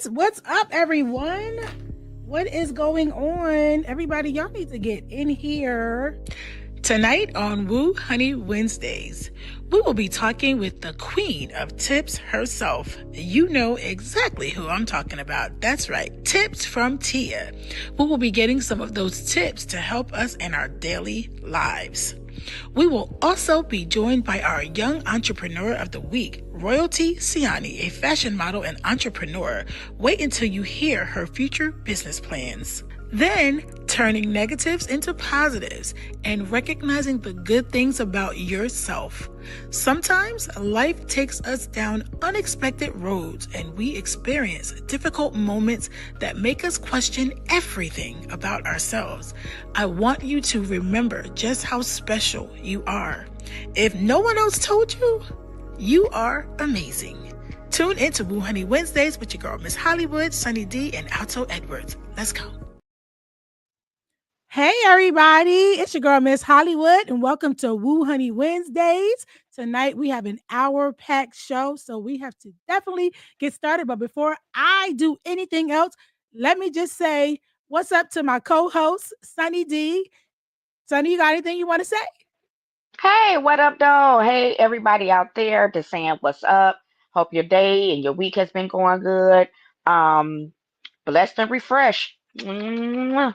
What's up, everyone? What is going on? Everybody, y'all need to get in here. Tonight on Wheww Hunnii Wednesdays, we will be talking with the queen of tips herself. You know exactly who I'm talking about. That's right, tips from Tia. We will be getting some of those tips to help us in our daily lives. We will also be joined by our Young Entrepreneur of the Week, Royalty Siani, a fashion model and entrepreneur. Wait until you hear her future business plans. Then, turning negatives into positives and recognizing the good things about yourself. Sometimes life takes us down unexpected roads and we experience difficult moments that make us question everything about ourselves. I want you to remember just how special you are. If no one else told you, you are amazing. Tune into Wheww Hunnii Wednesdays with your girl, Miss Hollywood, SunniD and Alto Edwards. Let's go. Hey everybody, it's your girl Miss Hollywood and welcome to Wheww Hunnii Wednesdays. Tonight we have an hour-packed show, so we have to definitely get started. But before I do anything else, let me just say what's up to my co-host, SunniD. Sunny, you got anything you want to say? Hey, what up, though? Hey, everybody out there, just saying what's up. Hope your day and your week has been going good. Blessed and refreshed. Mwah.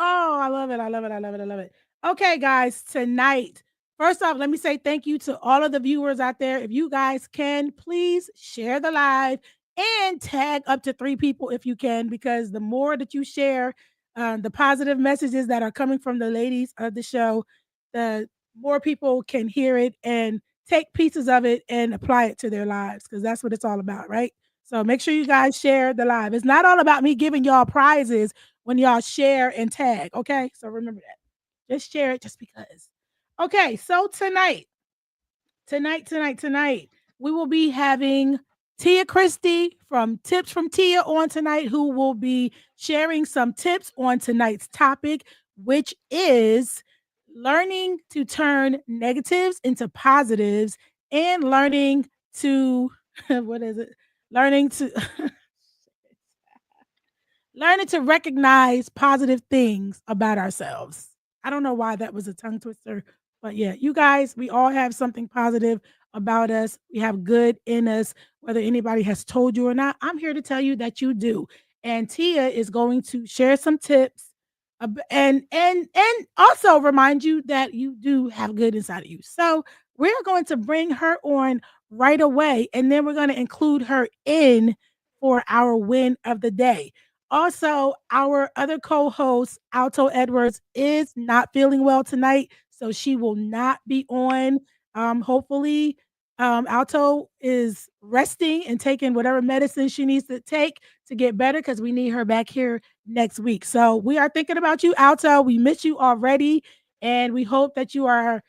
Oh, I love it. I love it. I love it. I love it. Okay, guys, tonight, first off, let me say thank you to all of the viewers out there. If you guys can, please share the live and tag up to 3 people if you can, because the more that you share the positive messages that are coming from the ladies of the show, the more people can hear it and take pieces of it and apply it to their lives, because that's what it's all about, right? So make sure you guys share the live. It's not all about me giving y'all prizes when y'all share and tag. Okay. So remember that. Just share it just because. Okay. So tonight, we will be having Tia Christie from Tips from Tia on tonight, who will be sharing some tips on tonight's topic, which is learning to turn negatives into positives and learning to, what is it? Learning to learning to recognize positive things about ourselves. I don't know why that was a tongue twister, but yeah, you guys, we all have something positive about us. We have good in us, whether anybody has told you or not. I'm here to tell you that you do. And Tia is going to share some tips and also remind you that you do have good inside of you. So we're going to bring her on right away, and then we're going to include her in for our win of the day. Also, our other co-host, Alto Edwards, is not feeling well tonight, so she will not be on. Hopefully, Alto is resting and taking whatever medicine she needs to take to get better, because we need her back here next week. So we are thinking about you, Alto. We miss you already, and we hope that you are,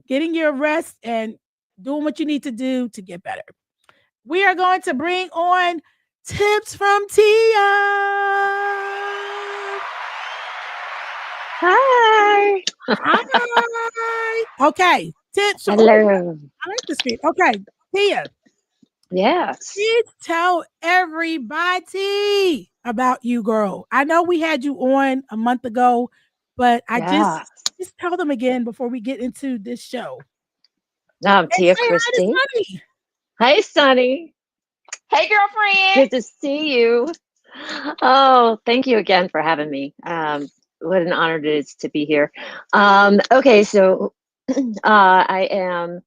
getting your rest and doing what you need to do to get better. We are going to bring on Tips from Tia. Hi. Hi. Okay. Tips. Hello. I like the screen. Okay. Tia, Yes. please tell everybody about you, girl. I know we had you on a month ago, but I Yes. just tell them again before we get into this show. I'm And Tia say hi to Christie. Sunny. Hi, Sunny. Hey, girlfriend. Good to see you. Oh, thank you again for having me. What an honor it is to be here. Okay, so I am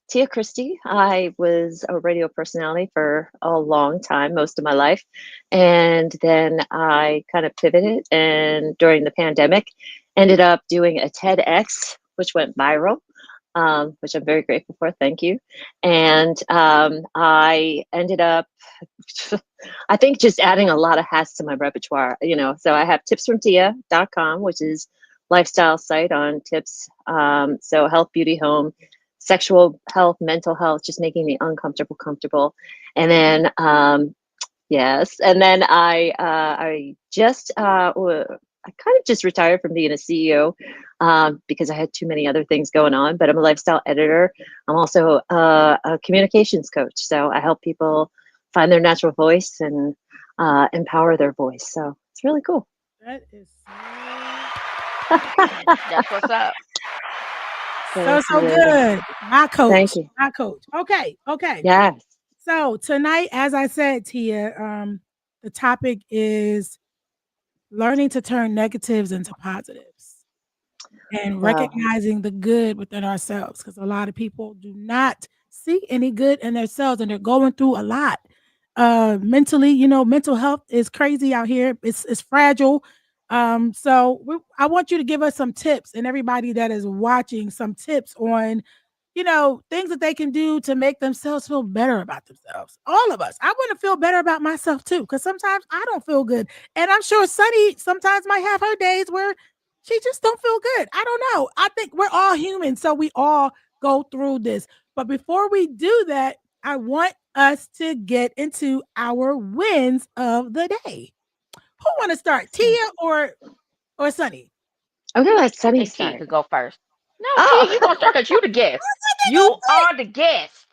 Tia Christie. I was a radio personality for a long time, most of my life. And then I kind of pivoted and during the pandemic ended up doing a TEDx, which went viral, which I'm very grateful for. Thank you. And I ended up, I think, just adding a lot of hats to my repertoire, So I have tipsfromtia.com, which is lifestyle site on tips. So health, beauty, home, sexual health, mental health, just making the uncomfortable comfortable. And then yes, and then I just I kind of just retired from being a CEO because I had too many other things going on. But I'm a lifestyle editor. I'm also a communications coach, so I help people find their natural voice and empower their voice. So it's really cool. That is That's what's up. So so really good. My thank coach. you. My coach. Okay. Okay. Yes. So tonight, as I said, Tia, the topic is learning to turn negatives into positives and Wow. recognizing the good within ourselves. Because a lot of people do not see any good in themselves and they're going through a lot. Mentally, mental health is crazy out here. It's fragile. I want you to give us some tips, and everybody that is watching, some tips on things that they can do to make themselves feel better about themselves. All of us. I want to feel better about myself too, because sometimes I don't feel good. And I'm sure Sunny sometimes might have her days where she just don't feel good. I don't know. I think we're all human, so we all go through this. But before we do that, I want us to get into our wins of the day. Who want to start? Tia or Sunny? Okay, let I Sunny think Tia start. could go first. No, Tia, you Oh, gonna start because you the guest. You are the guest.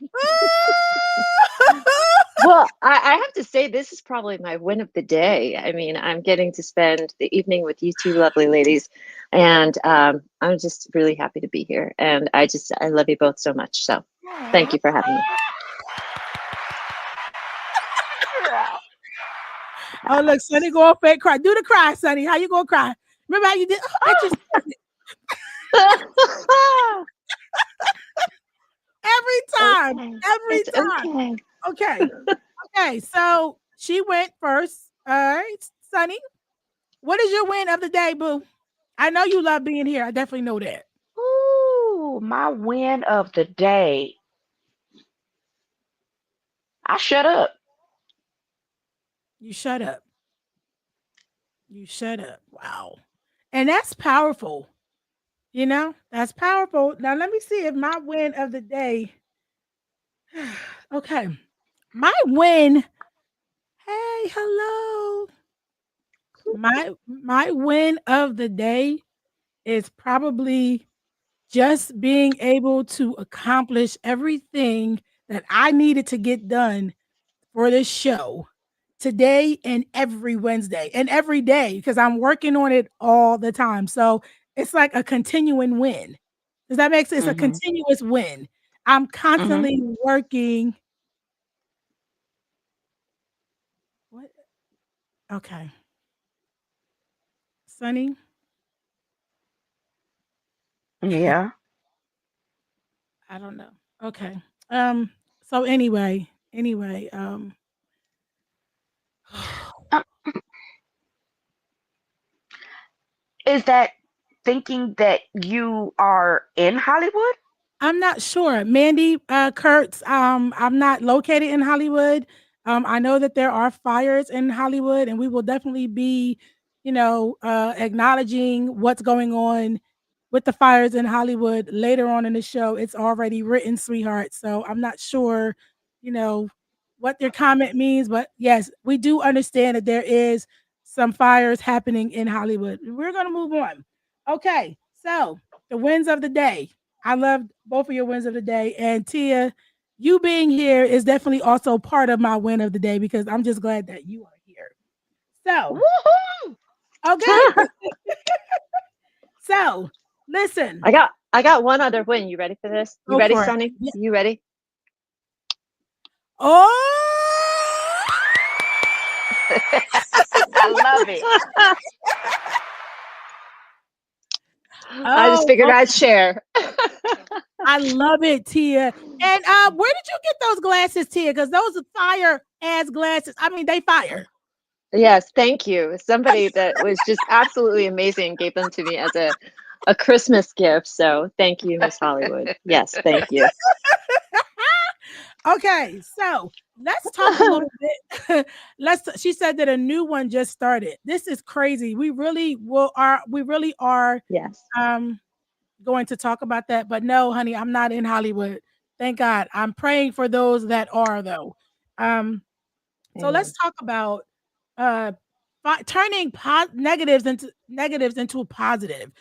well, I have to say, this is probably my win of the day. I mean, I'm getting to spend the evening with you two lovely ladies, and I'm just really happy to be here. And I love you both so much. So thank you for having me. Oh, look, Sunny go off and cry. Do the cry, Sunny. How you gonna cry? Remember how you did? I just every time. Okay. Every It's time. okay. Okay. Okay. So she went first. All right, Sunny. What is your win of the day, boo? I know you love being here. I definitely know that. Ooh, my win of the day. I shut up. You shut up. You shut up. Wow. And that's powerful. That's powerful. Now let me see if my win of the day. Okay. My win. Hey, hello. My win of the day is probably just being able to accomplish everything that I needed to get done for this show today and every Wednesday and every day because I'm working on it all the time. So it's like a continuing win. Does that make sense? It's a Mm-hmm. continuous win. I'm Mm-hmm. constantly working. What? Okay. Sunny. Yeah. I don't know. Okay. Um, so anyway, Um, is that thinking that you are in Hollywood? I'm not sure. Mandy Kurtz, I'm not located in Hollywood. I know that there are fires in Hollywood, and we will definitely be, acknowledging what's going on with the fires in Hollywood later on in the show. It's already written, sweetheart. So I'm not sure, you know, what your comment means, but yes, we do understand that there is some fires happening in Hollywood. We're gonna move on. Okay, so the wins of the day. I loved both of your wins of the day. And Tia, you being here is definitely also part of my win of the day because I'm just glad that you are here. So, Woohoo! okay. So, listen. I got one other win. You ready for this? You Go ready, for it. Sunny? Yeah. You ready? Oh, I love it. I just oh, figured I'd share. I love it, Tia. And where did you get those glasses, Tia? Because those are fire ass glasses. I mean, they fire. Yes, thank you. Somebody that was just absolutely amazing gave them to me as a Christmas gift. So thank you, Miss Hollywood. Yes, thank you. Okay, so let's talk a little bit. She said that a new one just started. This is crazy. We really are Yes. um going to talk about that. But no, honey, I'm not in Hollywood. Thank God. I'm praying for those that are though. Um, so let's Amen. talk about uh turning negatives into positive.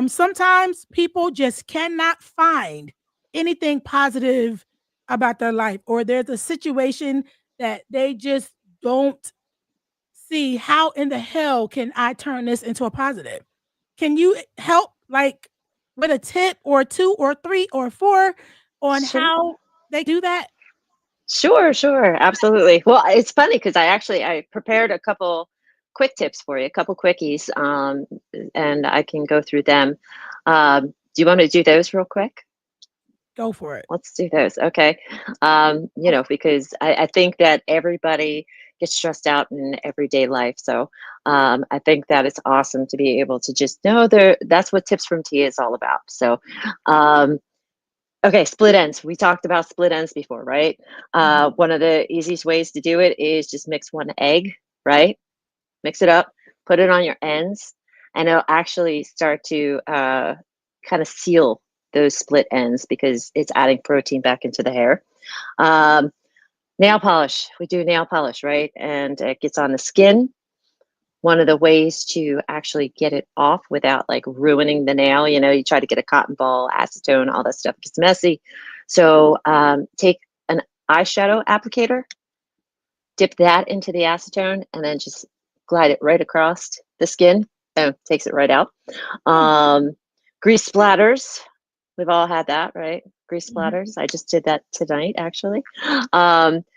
Sometimes people just cannot find anything positive about their life, or there's a situation that they just don't see how in the hell can I turn this into a positive. Can you help like with a tip or 2 or 3 or 4 on Sure. how they do that? Sure, sure, absolutely. Well, it's funny because I prepared a couple quick tips for you, a couple quickies, and I can go through them. Do you want to do those real quick? Go for it. Let's do those. Okay. Because I think that everybody gets stressed out in everyday life. So I think that it's awesome to be able to just know that's what Tips from Tia is all about. So, okay, split ends. We talked about split ends before, right? One of the easiest ways to do it is just mix one egg, right? Mix it up, put it on your ends, and it'll actually start to kind of seal those split ends because it's adding protein back into the hair. Nail polish. We do nail polish, right? And it gets on the skin. One of the ways to actually get it off without like ruining the nail, you try to get a cotton ball, acetone, all that stuff gets messy. So take an eyeshadow applicator, dip that into the acetone, and then just glide it right across the skin. Boom, takes it right out. Grease splatters. We've all had that, right? Grease splatters. I just did that tonight, actually.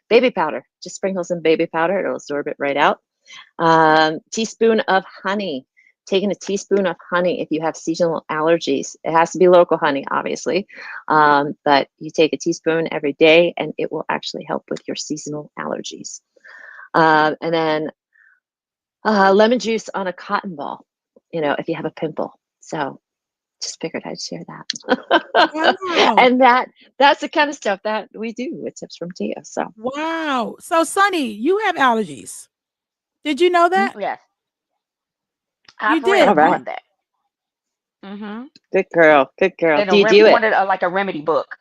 Baby powder. Just sprinkle some baby powder. It'll absorb it right out. Teaspoon of honey. Taking a teaspoon of honey if you have seasonal allergies. It has to be local honey, obviously. But you take a teaspoon every day and it will actually help with your seasonal allergies. And then lemon juice on a cotton ball, if you have a pimple. So just figured I'd share that. Wow. And that's the kind of stuff that we do with Tips from Tia. So Wow. So Sunny, you have allergies. Did you know that? Yes. You I've read did. all right. on that. Mm-hmm. Good girl. Good girl. In Do you do it? like a remedy book.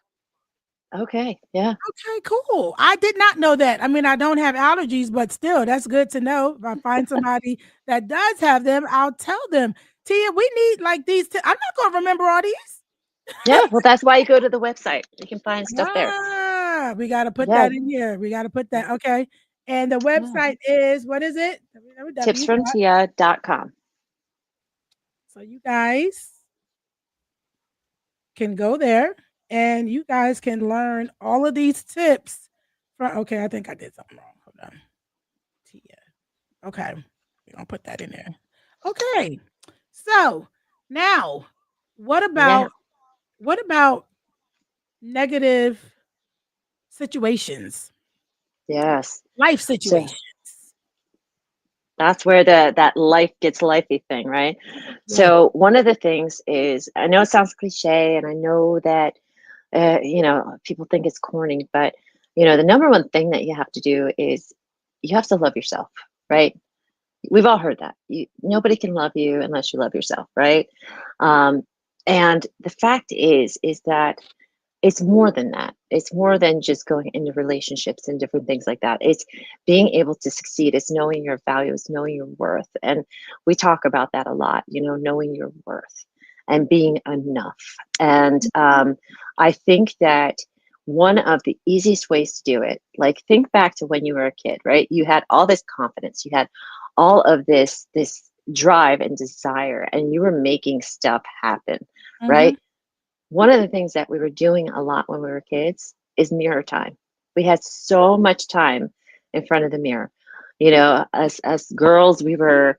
Okay. Yeah. Okay, cool. I did not know that. I mean, I don't have allergies, but still, that's good to know. If I find somebody that does have them, I'll tell them. Tia, we need like these. I'm not going to remember all these. Yeah. Well, that's why you go to the website. You can find stuff there. We got to put Yeah. that in here. We got to put that. Okay. And the website is, what is it? Tipsfromtia.com. So you guys can go there and you guys can learn all of these tips from, okay, I think I did something wrong. Hold on. Tia. Okay. We're going to put that in there. Okay. So now what about negative situations? Yes. Life situations. So that's where that life gets lifey thing, right? Yeah. So one of the things is, I know it sounds cliche, and I know that people think it's corny, but the number one thing that you have to do is you have to love yourself, right? We've all heard that. Nobody can love you unless you love yourself, right? And the fact is that it's more than that. It's more than just going into relationships and different things like that. It's being able to succeed. It's knowing your values, knowing your worth. And we talk about that a lot, knowing your worth and being enough. And I think that one of the easiest ways to do it, like think back to when you were a kid, right? You had all this confidence. You had all of this drive and desire, and you were making stuff happen, right? One of the things that we were doing a lot when we were kids is mirror time. We had so much time in front of the mirror. As girls, we were,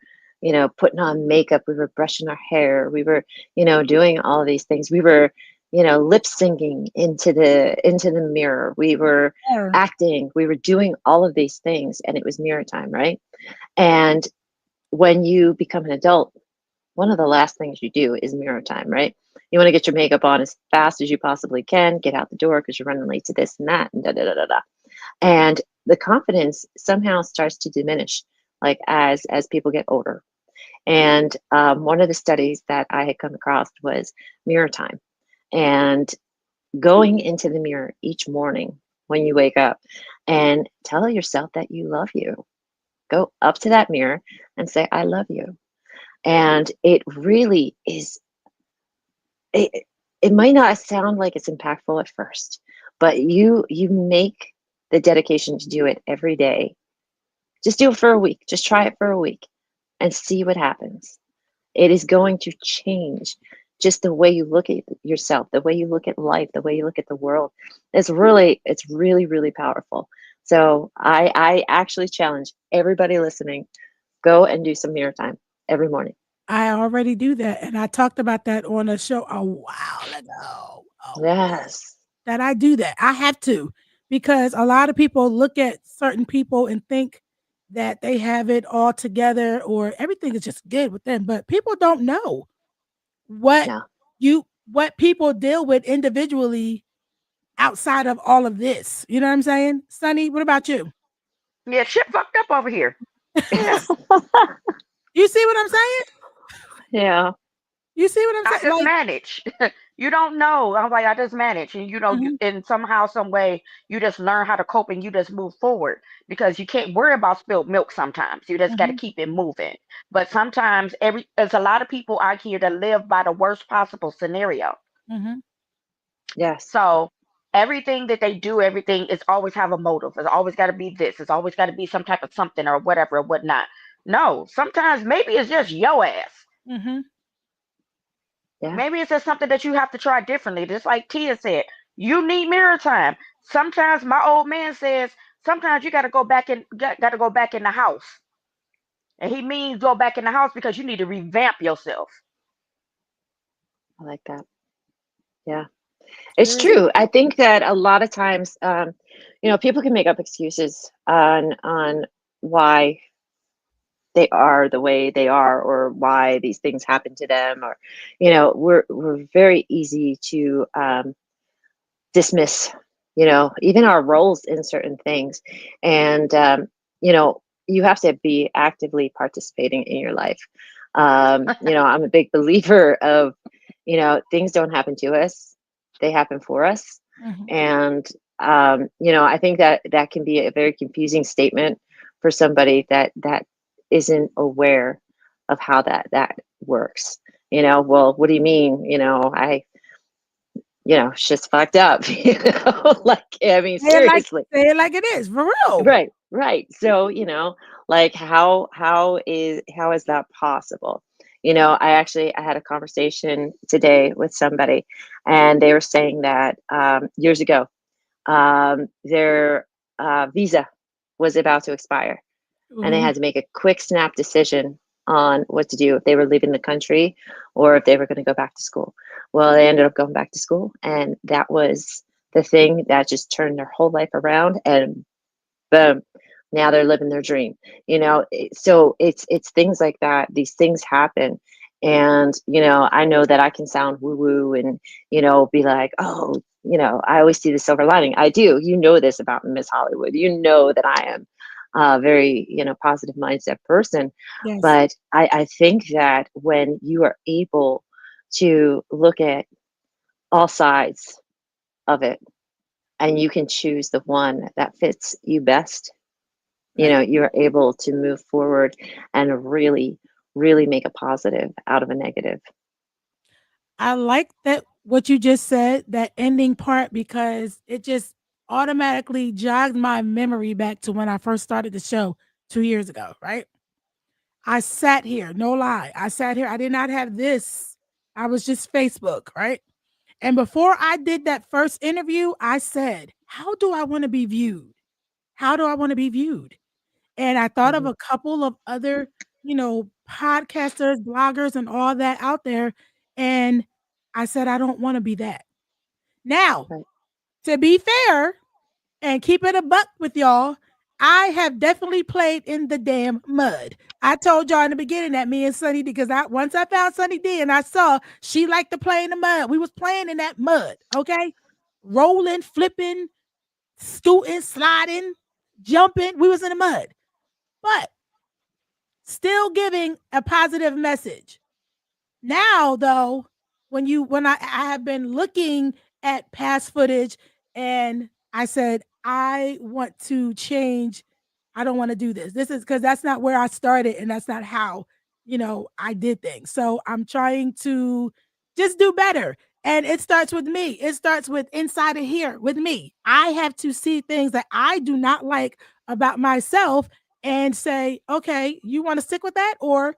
putting on makeup, we were brushing our hair, we were, doing all of these things. We were, lip syncing into the mirror. We were acting, we were doing all of these things, and it was mirror time, right? And when you become an adult, one of the last things you do is mirror time, right? You want to get your makeup on as fast as you possibly can, get out the door because you're running late to this and that, and da da da da da. And the confidence somehow starts to diminish, like as people get older. And one of the studies that I had come across was mirror time, and going into the mirror each morning when you wake up and tell yourself that you love you. Go up to that mirror and say, I love you. And it really is, it might not sound like it's impactful at first, but you make the dedication to do it every day Just do it for a week. Just try it for a week and see what happens. It is going to change just the way you look at yourself, the way you look at life, the way you look at the world. It's really, really powerful. So I actually challenge everybody listening, go and do some mirror time every morning. I already do that, and I talked about that on a show a while ago. Yes. That I do that. I have to, because a lot of people look at certain people and think that they have it all together or everything is just good with them, but people don't know what No. what people deal with individually outside of all of this. You know what I'm saying? Sunny, what about you? Yeah, shit fucked up over here. You see what I'm saying? Yeah. You see what I'm I saying? just Like, manage. You don't know. I'm like, I just manage. And mhm, in somehow, some way, you just learn how to cope and you just move forward because you can't worry about spilled milk sometimes. You just got to mhm, keep it moving. But sometimes there's a lot of people out here that live by the worst possible scenario. mhm. Yes. So everything that they do, everything is always have a motive. It's always got to be this. It's always got to be some type of something or whatever or whatnot. No, sometimes maybe it's just your ass. Mhm. Yeah. Maybe it's just something that you have to try differently. Just like Tia said, you need mirror time. Sometimes my old man says, sometimes you got to go back in, got to go back in the house, and he means go back in the house because you need to revamp yourself. I like that. Yeah. It's There is. true. I think that a lot of times, people can make up excuses on why they are the way they are or why these things happen to them, or we're very easy to dismiss even our roles in certain things. And you have to be actively participating in your life. I'm a big believer of things don't happen to us, they happen for us. Mhm. And I think that that can be a very confusing statement for somebody that isn't aware of how that works. Well, what do you mean? Shit's fucked up. Like, I mean, seriously. Say it like it is, for real. Right, right. So, like how is that possible? I had a conversation today with somebody, and they were saying that years ago, their visa was about to expire, and they Mhm. had to make a quick snap decision on what to do, if they were leaving the country or if they were going to go back to school. Well, they ended up going back to school, and that was the thing that just turned their whole life around, and boom, now they're living their dream. So it's things like that. These things happen. And I know that I can sound woo woo and be like, oh, I always see the silver lining. I do. This about Miss Hollywood. That I am a very positive mindset person. Yes. But I think that when you are able to look at all sides of it, and you can choose the one that fits you best, Right. you're able to move forward and really, really make a positive out of a negative. I like that what you just said, that ending part, because it just automatically jogged my memory back to when I first started the show 2 years ago, right? I sat here, no lie. I sat here. I did not have this. I was just Facebook, right? And before I did that first interview, I said, "How do I want to be viewed? How do I want to be viewed?" And I thought of Hmm. a couple of other, podcasters, bloggers, and all that out there. And I said, I don't want to be that. Now, Right. to be fair and keep it a buck with y'all, I have definitely played in the damn mud. I told y'all in the beginning that me and Sunny, because once I found Sunny D and I saw she liked to play in the mud, we was playing in that mud, okay? Rolling, flipping, scooting, sliding, jumping. We was in the mud. But still giving a positive message. Now, though, when I have been looking at past footage, and I said, I want to change. I don't want to do this. This is because that's not where I started, and that's not how, I did things. So I'm trying to just do better. And it starts with me. It starts with inside of here with me. I have to see things that I do not like about myself and say, okay, you want to stick with that or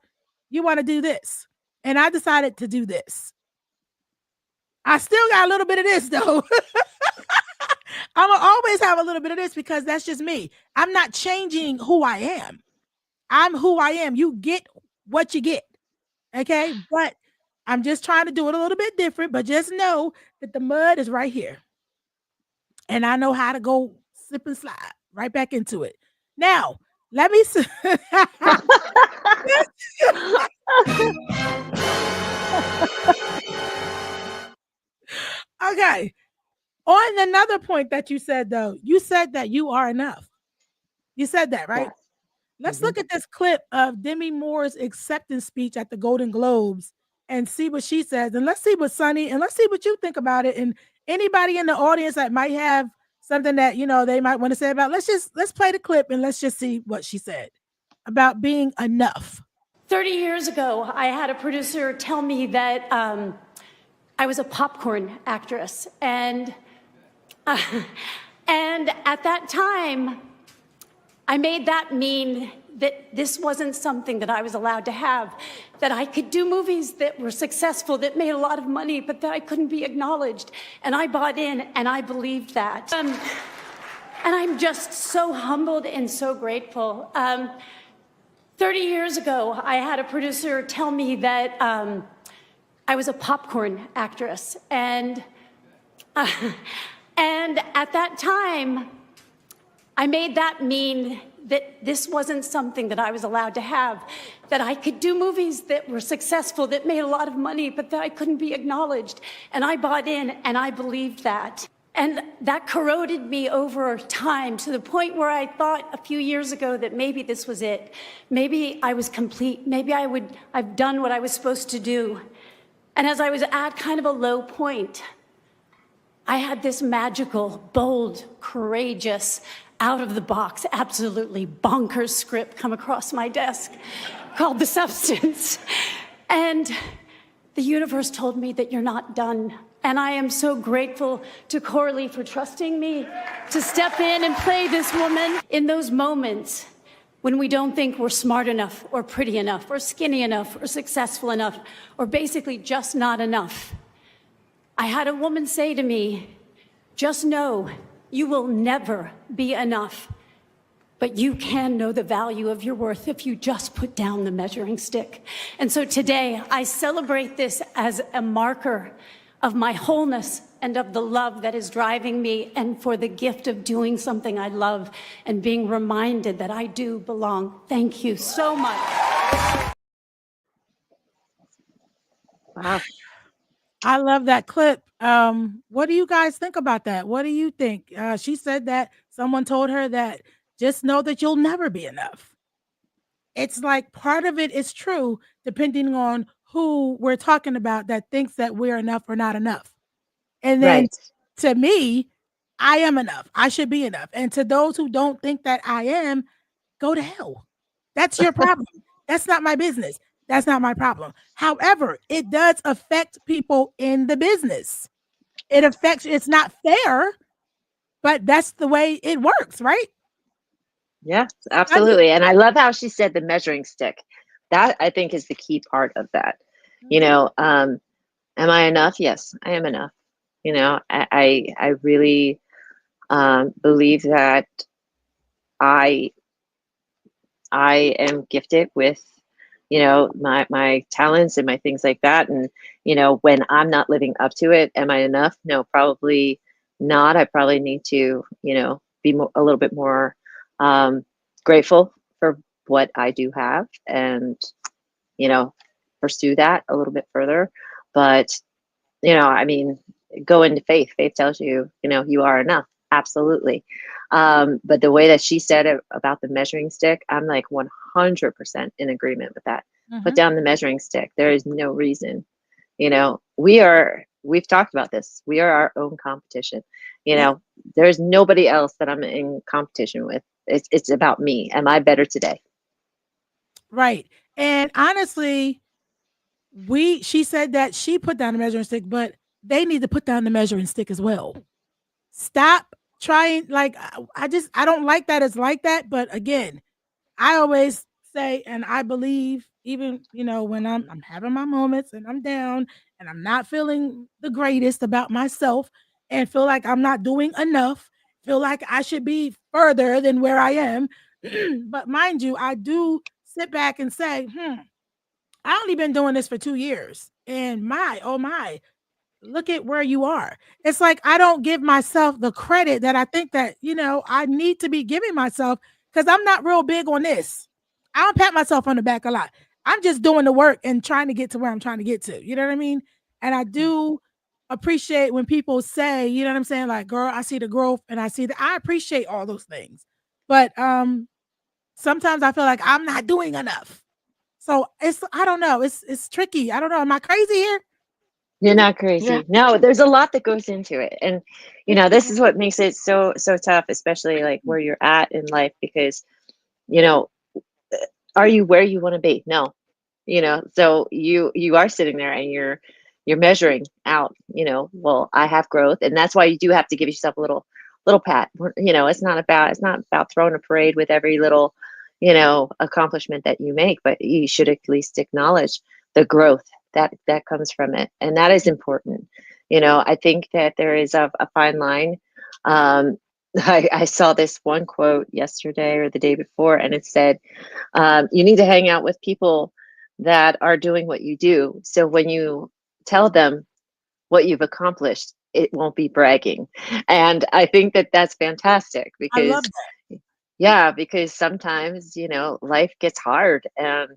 you want to do this? And I decided to do this. I still got a little bit of this though. I'm gonna always have a little bit of this because that's just me. I'm not changing who I am. I'm who I am. You get what you get. Okay. But I'm just trying to do it a little bit different, but just know that the mud is right here. And I know how to go slip and slide right back into it. Now, let me see. Okay. On another point that you said, though, you said that you are enough. You said that, right? Yes. Let's look at this clip of Demi Moore's acceptance speech at the Golden Globes and see what she says. And let's see what Sunny, and let's see what you think about it. And anybody in the audience that might have something that, they might want to say about, let's play the clip and let's just see what she said about being enough. 30 years ago, I had a producer tell me that I was a popcorn actress. And at that time, I made that mean that this wasn't something that I was allowed to have, that I could do movies that were successful, that made a lot of money, but that I couldn't be acknowledged. And I bought in and I believed that. And I'm just so humbled and so grateful. 30 years ago, I had a producer tell me that I was a popcorn actress. And at that time, I made that mean that this wasn't something that I was allowed to have, that I could do movies that were successful, that made a lot of money, but that I couldn't be acknowledged. And I bought in and I believed that. And that corroded me over time to the point where I thought a few years ago that maybe this was it. Maybe I was complete. Maybe I've done what I was supposed to do. And as I was at kind of a low point, I had this magical, bold, courageous, out of the box, absolutely bonkers script come across my desk called The Substance. And the universe told me that you're not done. And I am so grateful to Coralie for trusting me to step in and play this woman in those moments when we don't think we're smart enough or pretty enough or skinny enough or successful enough or basically just not enough. I had a woman say to me, just know you will never be enough, but you can know the value of your worth if you just put down the measuring stick. And so today I celebrate this as a marker of my wholeness and of the love that is driving me and for the gift of doing something I love and being reminded that I do belong. Thank you so much. Wow. I love that clip. What do you guys think about that? What do you think? She said that someone told her that just know that you'll never be enough. It's like part of it is true, depending on who we're talking about that thinks that we're enough or not enough. And then to me, I am enough. I should be enough. And to those who don't think that I am, go to hell. That's your problem. That's not my business. That's not my problem. However, it does affect people in the business. It's not fair, but that's the way it works, right? Yeah, absolutely. And I love how she said the measuring stick. That I think is the key part of that. Am I enough? Yes, I am enough. I really believe that I am gifted with my talents and my things like that. And, when I'm not living up to it, am I enough? No, probably not. I probably need to, be a little bit more grateful for what I do have and, pursue that a little bit further. But, go into faith. Faith tells you, you are enough. Absolutely. But the way that she said it about the measuring stick, I'm like 100% in agreement with that. Put down the measuring stick. There is no reason, we've talked about this. We are our own competition. There's nobody else that I'm in competition with. It's about me. Am I better today? Right. And honestly, she said that she put down the measuring stick, but they need to put down the measuring stick as well. Stop trying. Like, I don't like that it's like that. But again, I always say, and I believe, even when I'm having my moments and I'm down and I'm not feeling the greatest about myself and feel like I'm not doing enough, feel like I should be further than where I am. But mind you, I do sit back and say, I only been doing this for 2 years. And my, oh my, look at where you are. It's like I don't give myself the credit that I think that, I need to be giving myself, because I'm not real big on this. I don't pat myself on the back a lot. I'm just doing the work and trying to get to where I'm trying to get to. You know what I mean? And I do appreciate when people say, you know what I'm saying? Like, girl, I see the growth and I see that. I appreciate all those things. But sometimes I feel like I'm not doing enough. So I don't know. It's tricky. I don't know. Am I crazy here? You're not Yeah. crazy. No, there's a lot that goes into it. And this is what makes it so tough, especially like where you're at in life, because you know, are you where you want to be? No. So you are sitting there and you're measuring out, well, I have growth, and that's why you do have to give yourself a little pat. It's not about throwing a parade with every little, accomplishment that you make, but you should at least acknowledge the growth that comes from it, and that is important. I think that there is a fine line. um I saw this one quote yesterday or the day before, and it said, you need to hang out with people that are doing what you do, so when you tell them what you've accomplished, it won't be bragging. And I think that that's fantastic, I love because that. yeah, because sometimes, life gets hard, and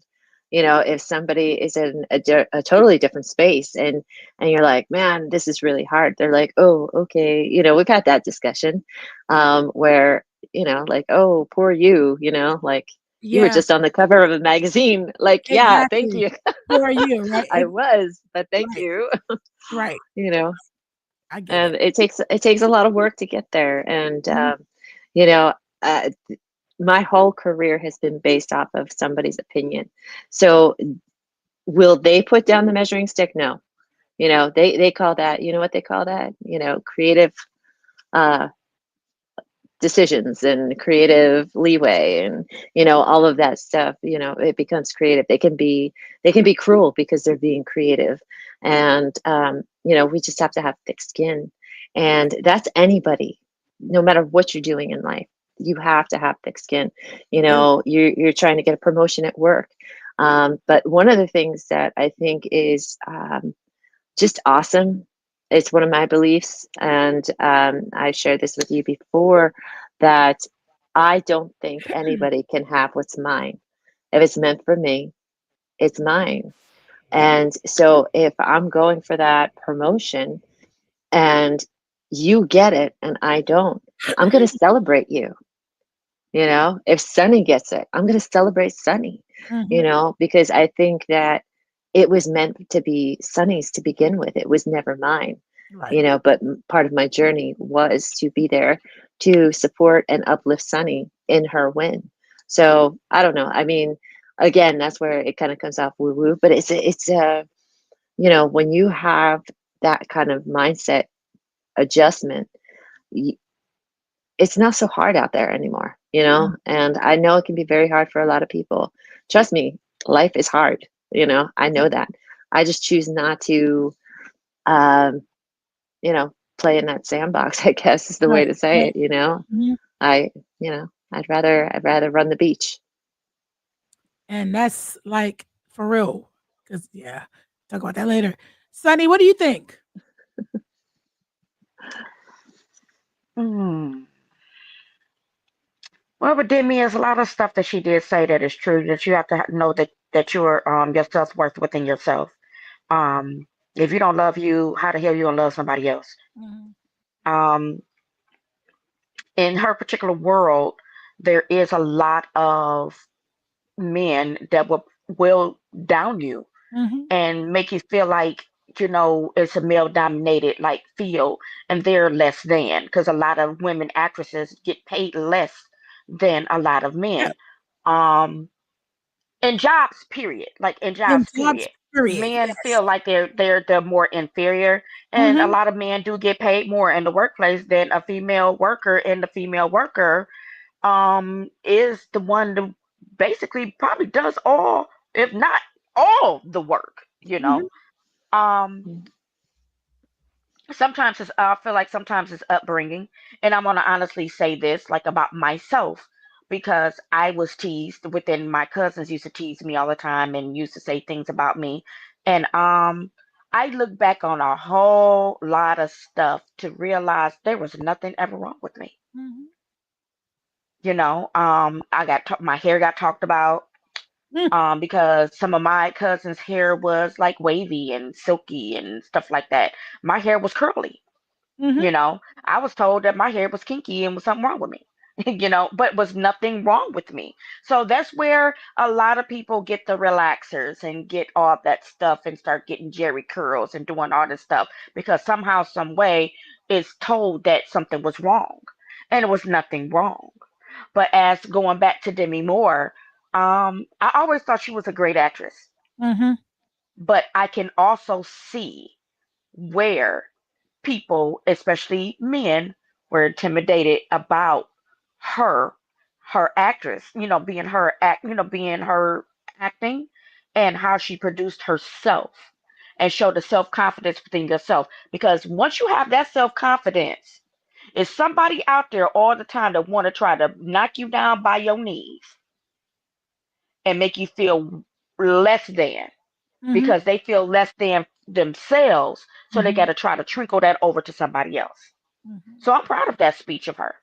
if somebody is in a totally different space, and you're like, man, this is really hard, they're like, oh, okay, we've had that discussion, where, like, oh, poor you, like, you were Yeah, just on the cover of a magazine, like, yeah, thank exactly. you. Who are you, right? I was, but thank Right, you. right. you know I get and it. it takes a lot of work to get there, and Mhm. you know uh, my whole career has been based off of somebody's opinion. So will they put down the measuring stick? No. They call that, what they call that, creative uh decisions and creative leeway, and all of that stuff. It becomes creative. They can be cruel because they're being creative. And we just have to have thick skin, and that's anybody, no matter what you're doing in life. You have to have thick skin. Do. You're trying to get a promotion at work. But one of the things that I think is just awesome. It's one of my beliefs, and I shared this with you before, that I don't think anybody can have what's mine. If it's meant for me, it's mine. And so if I'm going for that promotion and you get it and I don't, I'm going to celebrate you. If Sunny gets it, I'm going to celebrate Sunny, Mhm. because I think that it was meant to be Sunny's to begin with. It was never mine, Right. but part of my journey was to be there to support and uplift Sunny in her win. So I don't know. I mean, again, that's where it kind of comes off woo woo, but when you have that kind of mindset adjustment, it's not so hard out there anymore, Mm. and I know it can be very hard for a lot of people. Trust me, life is hard. I know that. I just choose not to, um, play in that sandbox, I guess is the way Right, to say right. it. Mhm. I, I'd rather run the beach. And that's like for real. Cause yeah, talk about that later. Sunny, what do you think? Hmm. Well, but then there's a lot of stuff that she did say that is true. That you have to know that you're your self worth within yourself. Um, if you don't love you, how the hell you gonna love somebody else? Mhm. Um, in her particular world, there is a lot of men that will down you Mhm. and make you feel like it's a male dominated like field and they're less than, because a lot of women actresses get paid less than a lot of Yep. men. um in jobs period, like in In jobs jobs, period, period. men Yes. feel like they're more inferior, and a Mhm. lot of men do get paid more in the workplace than a female worker, and the female worker is the one to basically probably does all, if not all, the work, you know. Um, sometimes I feel like sometimes it's upbringing, and I'm gonna honestly say this, like about myself, because I was teased within my cousins used to tease me all the time and used to say things about me, and I look back on a whole lot of stuff to realize there was nothing ever wrong with me. Mm-hmm. You know, my hair got talked about, because some of my cousins' hair was like wavy and silky and stuff like that. My hair was curly. Mm-hmm. You know, I was told that my hair was kinky and was something wrong with me. You know, but was nothing wrong with me. So that's where a lot of people get the relaxers and get all that stuff and start getting Jerry curls and doing all this stuff because somehow, some way, it's told that something was wrong, and it was nothing wrong. But as going back to Demi Moore, I always thought she was a great actress, Mm-hmm. but I can also see where people, especially men, were intimidated about her, her actress, you know, being her act, you know, being her acting and how she produced herself and showed the self-confidence within yourself. Because once you have that self-confidence, is somebody out there all the time that want to try to knock you down by your knees and make you feel less than Mm-hmm. because they feel less than themselves, so they Mm-hmm. got to try to trickle that over to somebody else. Mm-hmm. So I'm proud of that speech of her.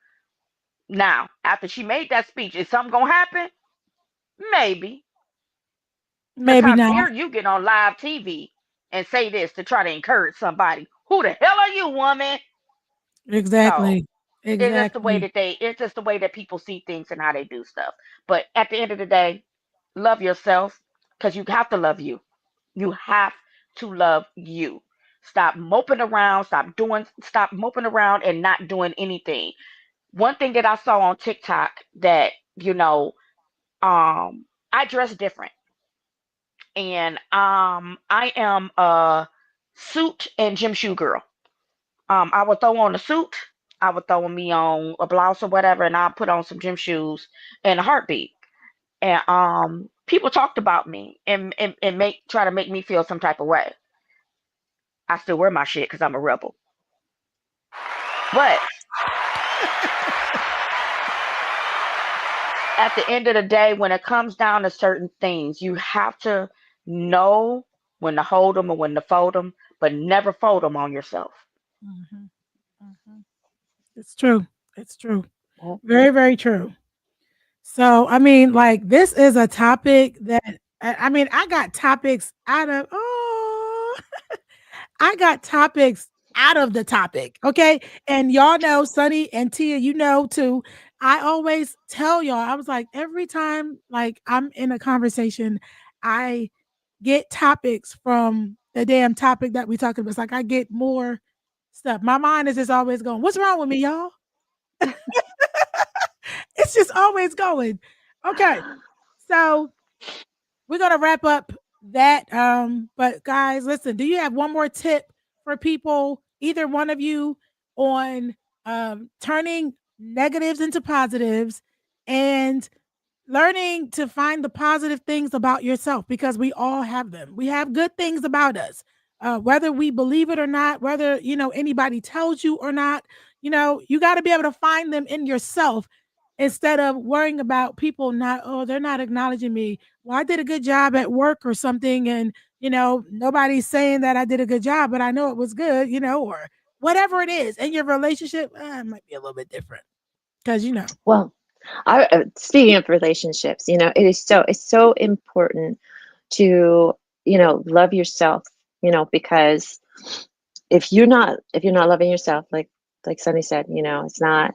Now, after she made that speech, is something gonna happen? Maybe. Because Maybe how not. dare you get on live TV and say this to try to encourage somebody? Who the hell are you, woman? So Exactly. it's just the way Exactly. that it's just the way that people see things and how they do stuff. But at the end of the day, love yourself because you have to love you. You have to love you. Stop moping around, stop moping around and not doing anything. One thing that I saw on TikTok that, you know, I dress different. And I am a suit and gym shoe girl. I would throw on a suit, I would throw me on a blouse or whatever, and I'll put on some gym shoes in a heartbeat. And people talked about me and make try to make me feel some type of way. I still wear my shit because I'm a rebel. But at the end of the day, when it comes down to certain things, you have to know when to hold them or when to fold them, but never fold them on yourself. Mm-hmm. Mm-hmm. It's true. It's true. Well, Very, very true. So, I mean, like, this is a topic that I mean, I got topics out of I got topics out of the topic. Okay. And y'all know, Sunny and Tia, you know too. I always tell y'all, I was like, every time like I'm in a conversation, I get topics from the damn topic that we talking about. It's like I get more stuff. My mind is just always going, what's wrong with me, y'all? It's just always going. Okay. So we're gonna wrap up that. But guys, listen, do you have one more tip for people, either one of you, on turning negatives into positives and learning to find the positive things about yourself because we all have them. We have good things about us. Whether we believe it or not, whether anybody tells you or not, you got to be able to find them in yourself instead of worrying about people not, oh, they're not acknowledging me. Well, I did a good job at work or something, and nobody's saying that I did a good job, but I know it was good, or whatever it is. In your relationship, it might be a little bit different because well, speaking of relationships, it's so important to love yourself, because if you're not loving yourself, like Sunny said, it's not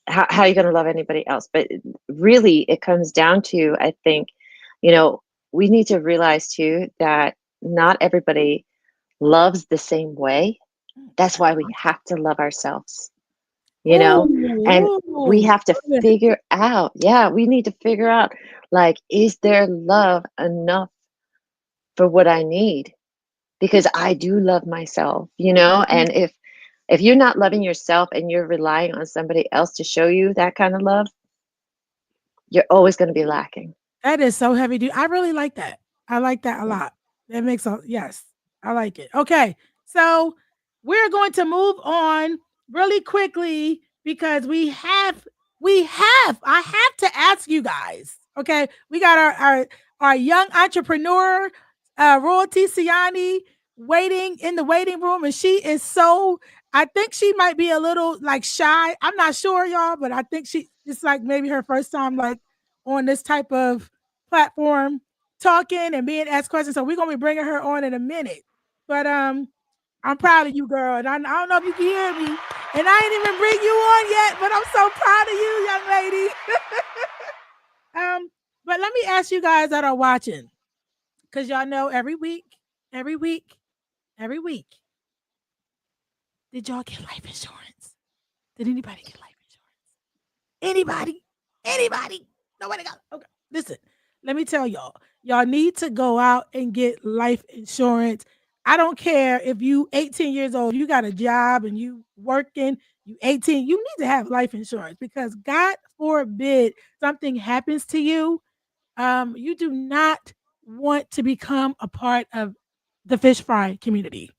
how are you going to love anybody else. But really, it comes down to, I think, we need to realize too that not everybody loves the same way. That's why we have to love ourselves, and we Oh, have to figure out, yeah, we need to figure out, like, is there love enough for what I need? Because I do love myself, and if you're not loving yourself and you're relying on somebody else to show you that kind of love, you're always going to be lacking. That is so heavy duty. I really like that. I like that a lot. That makes a yes. I like it. Okay. So we're going to move on really quickly because I have to ask you guys. Okay. We got our young entrepreneur, Royalty Siani, waiting in the waiting room, and she is so I think she might be a little like shy. I'm not sure, y'all, but I think it's like maybe her first time like on this type of platform talking and being asked questions. So we're gonna be bringing her on in a minute. But I'm proud of you, girl. And I don't know if you can hear me. And I ain't even bring you on yet, but I'm so proud of you, young lady. But let me ask you guys that are watching, because y'all know every week, did y'all get life insurance? Did anybody get life insurance? Anybody? Nobody got it. Okay. Listen, let me tell y'all need to go out and get life insurance. I don't care if you 18 years old, you got a job and you working, you 18, you need to have life insurance because God forbid something happens to you. You do not want to become a part of the fish fry community.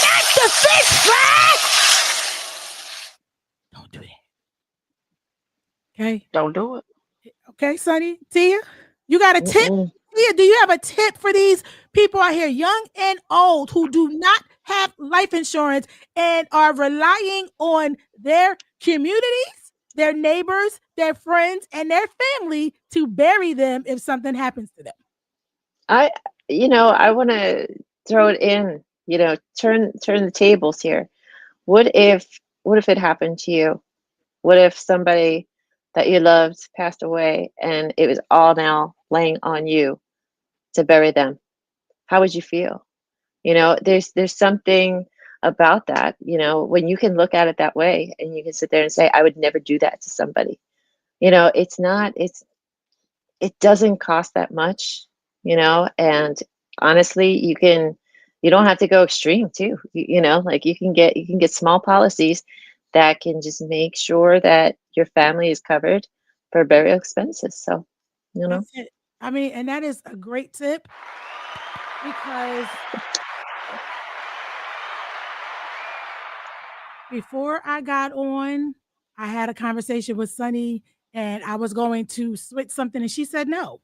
Not the fish fry! Don't do that. Okay. Don't do it. Okay, Sunny. Tia, you got a tip? Tia, do you have a tip for these people out here, young and old, who do not have life insurance and are relying on their communities, their neighbors, their friends, and their family to bury them if something happens to them? I want to throw it in, turn the tables here. What if it happened to you? What if somebody that you loved passed away and it was all now laying on you to bury them? How would you feel? There's something about that, when you can look at it that way and you can sit there and say, I would never do that to somebody. It doesn't cost that much, and honestly, you don't have to go extreme too. Like you can get small policies that can just make sure that your family is covered for burial expenses. So, That's it. I mean, and that is a great tip because before I got on, I had a conversation with Sunny and I was going to switch something and she said, no,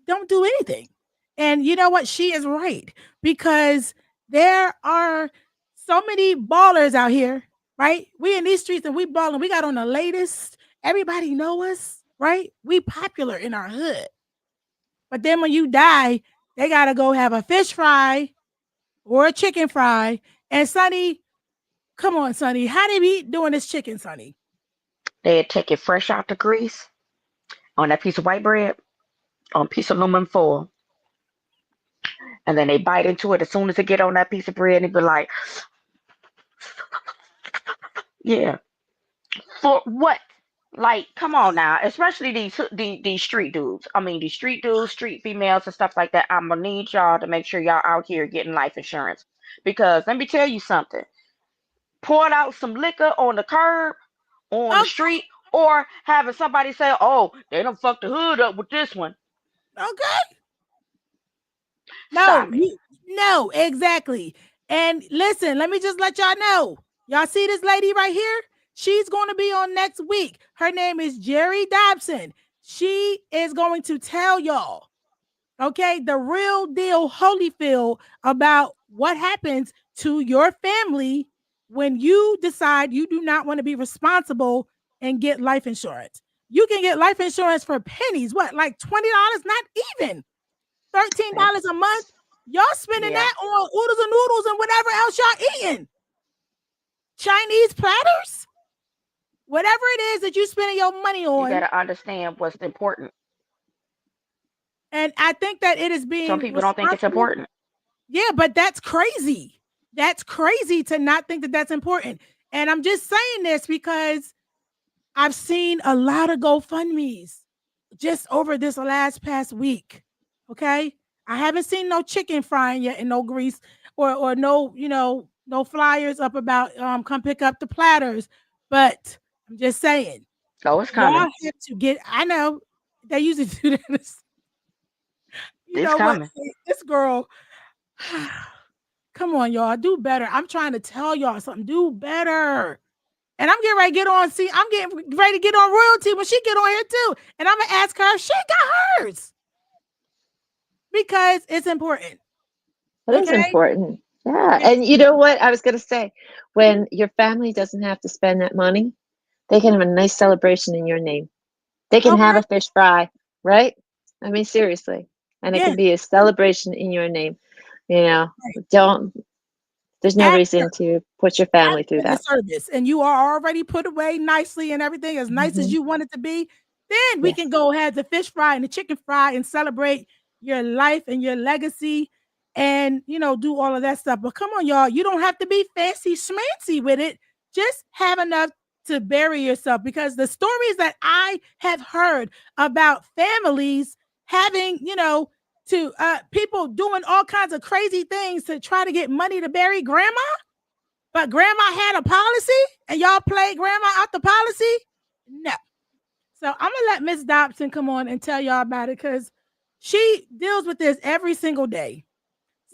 don't do anything. And you know what? She is right because there are so many ballers out here, right? We in these streets and we balling. We got on the latest. Everybody know us, right? We popular in our hood. But then when you die, they got to go have a fish fry or a chicken fry. And Sunny, come on, Sunny. How they be doing this chicken, Sunny? They take it fresh out the grease on that piece of white bread, on a piece of aluminum foil. And then they bite into it as soon as they get on that piece of bread and be like, yeah. For what? Like, come on now. Especially these street dudes. I mean, these street dudes, street females, and stuff like that. I'm gonna need y'all to make sure y'all out here getting life insurance. Because let me tell you something. Pouring out some liquor on the curb, on the street, or having somebody say, "Oh, they done fucked the hood up with this one." Okay. Stop it. No, exactly. And listen, let me just let y'all know. Y'all see this lady right here? She's going to be on next week. Her name is Jerry Dobson. She is going to tell y'all, okay, the real deal Holyfield about what happens to your family when you decide you do not want to be responsible and get life insurance. You can get life insurance for pennies. What, like $20? Not even. $13 a month. Y'all spending that on oodles and noodles and whatever else y'all eating. Chinese platters? Whatever it is that you spending your money on. You got to understand what's important. And I think that it is being Some people don't think it's important. Yeah, but that's crazy. That's crazy to not think that that's important. And I'm just saying this because I've seen a lot of GoFundMe's just over this past week. Okay. I haven't seen no chicken frying yet in no grease or no, no flyers up about come pick up the platters. But I'm just saying, Oh, it's y'all coming. have to get. I know they usually do that. You It's know what? coming. See, this girl. Come on, y'all, do better. I'm trying to tell y'all something. Do better. And I'm getting ready to get on. See, I'm getting ready to get on royalty when she get on here too. And I'm gonna ask her if she got hers because it's important. It is Okay. important. Yeah. And you know what? I was going to say, when your family doesn't have to spend that money, they can have a nice celebration in your name. They can have Okay. a fish fry, right? I mean, seriously. And it Yeah. can be a celebration in your name. You know, don't, there's no After reason to put your family through the that. service, and you are already put away nicely and everything as nice as Mhm. you want it to be, then we can Yes. go have the fish fry and the chicken fry and celebrate your life and your legacy and do all of that stuff. But come on, y'all, you don't have to be fancy schmancy with it. Just have enough to bury yourself, because the stories that I have heard about families having, to people doing all kinds of crazy things to try to get money to bury grandma, but grandma had a policy and y'all played grandma out the policy? No. So I'm gonna let Miss Dobson come on and tell y'all about it, because she deals with this every single day.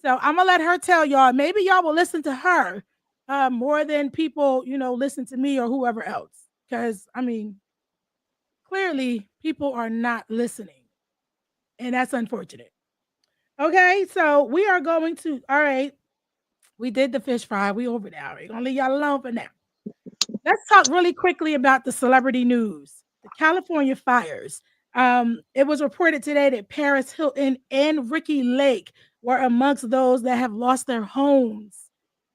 So I'm gonna let her tell y'all. Maybe y'all will listen to her more than people, listen to me or whoever else. Because I mean, clearly people are not listening, and that's unfortunate. Okay, so we are going to. All right, we did the fish fry. We over there. We're gonna leave y'all alone for now. Let's talk really quickly about the celebrity news. The California fires. It was reported today that Paris Hilton and Ricky Lake were amongst those that have lost their homes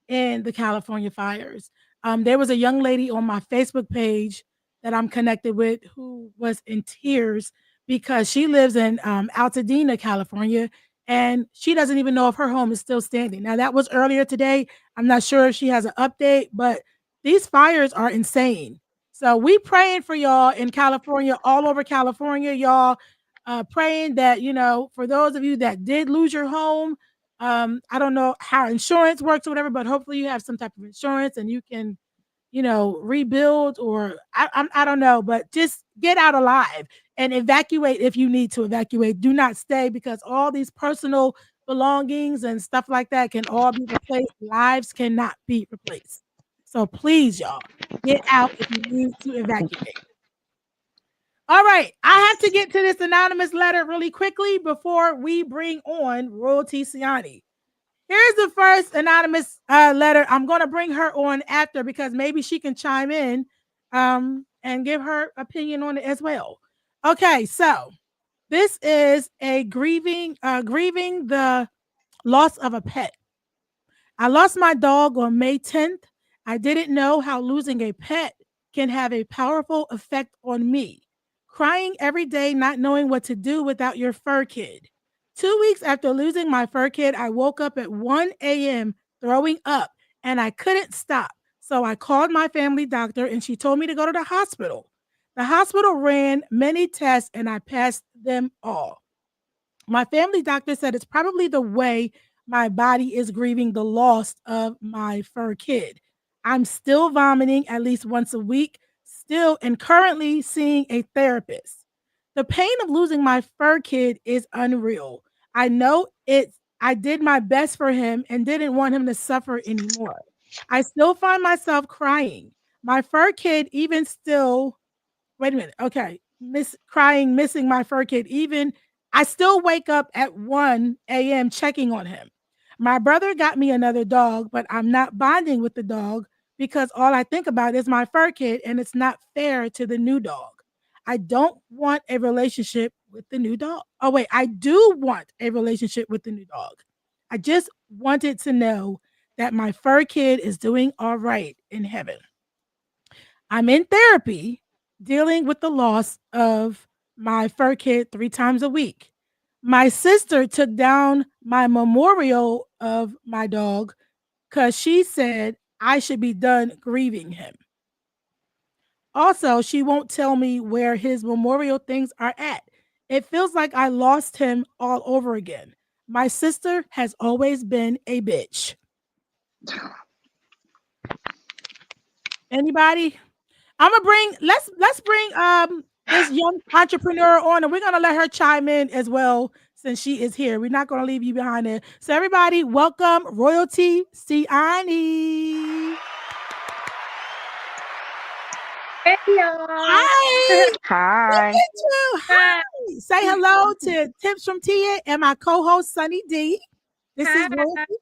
in the California fires. There was a young lady on my Facebook page that I'm connected with who was in tears because she lives in Altadena, California, and she doesn't even know if her home is still standing. Now, that was earlier today. I'm not sure if she has an update, but these fires are insane. So we praying for y'all in California, all over California, y'all. Praying that, for those of you that did lose your home, I don't know how insurance works or whatever, but hopefully you have some type of insurance and you can, rebuild, or I don't know, but just get out alive and evacuate if you need to evacuate. Do not stay, because all these personal belongings and stuff like that can all be replaced. Lives cannot be replaced. So please, y'all, get out if you need to evacuate. All right, I have to get to this anonymous letter really quickly before we bring on Royalty Siani. Here's the first anonymous letter. I'm going to bring her on after, because maybe she can chime in and give her opinion on it as well. Okay, so this is a grieving the loss of a pet. I lost my dog on May 10th. I didn't know how losing a pet can have a powerful effect on me. Crying every day, not knowing what to do without your fur kid. 2 weeks after losing my fur kid, I woke up at 1 a.m. throwing up and I couldn't stop. So I called my family doctor and she told me to go to the hospital. The hospital ran many tests and I passed them all. My family doctor said it's probably the way my body is grieving the loss of my fur kid. I'm still vomiting at least once a week, still and currently seeing a therapist. The pain of losing my fur kid is unreal. I know I did my best for him and didn't want him to suffer anymore. I still find myself crying. My fur kid even still wait a minute. Okay. Missing my fur kid. Even I still wake up at 1 a.m. checking on him. My brother got me another dog, but I'm not bonding with the dog because all I think about is my fur kid, and it's not fair to the new dog. I don't want a relationship with the new dog. Oh, wait, I do want a relationship with the new dog. I just wanted to know that my fur kid is doing all right in heaven. I'm in therapy dealing with the loss of my fur kid 3 times a week. My sister took down my memorial of my dog because she said I should be done grieving him. Also, she won't tell me where his memorial things are at. It feels like I lost him all over again. My sister has always been a bitch. Anybody? Let's bring this young entrepreneur on, and we're gonna let her chime in as well since she is here. We're not gonna leave you behind there. So everybody, welcome Royalty Siani. Hey y'all. Hi. Hi. Look at you. Hi. Say hello to Tips from Tia and my co-host Sunny D. This is Royalty.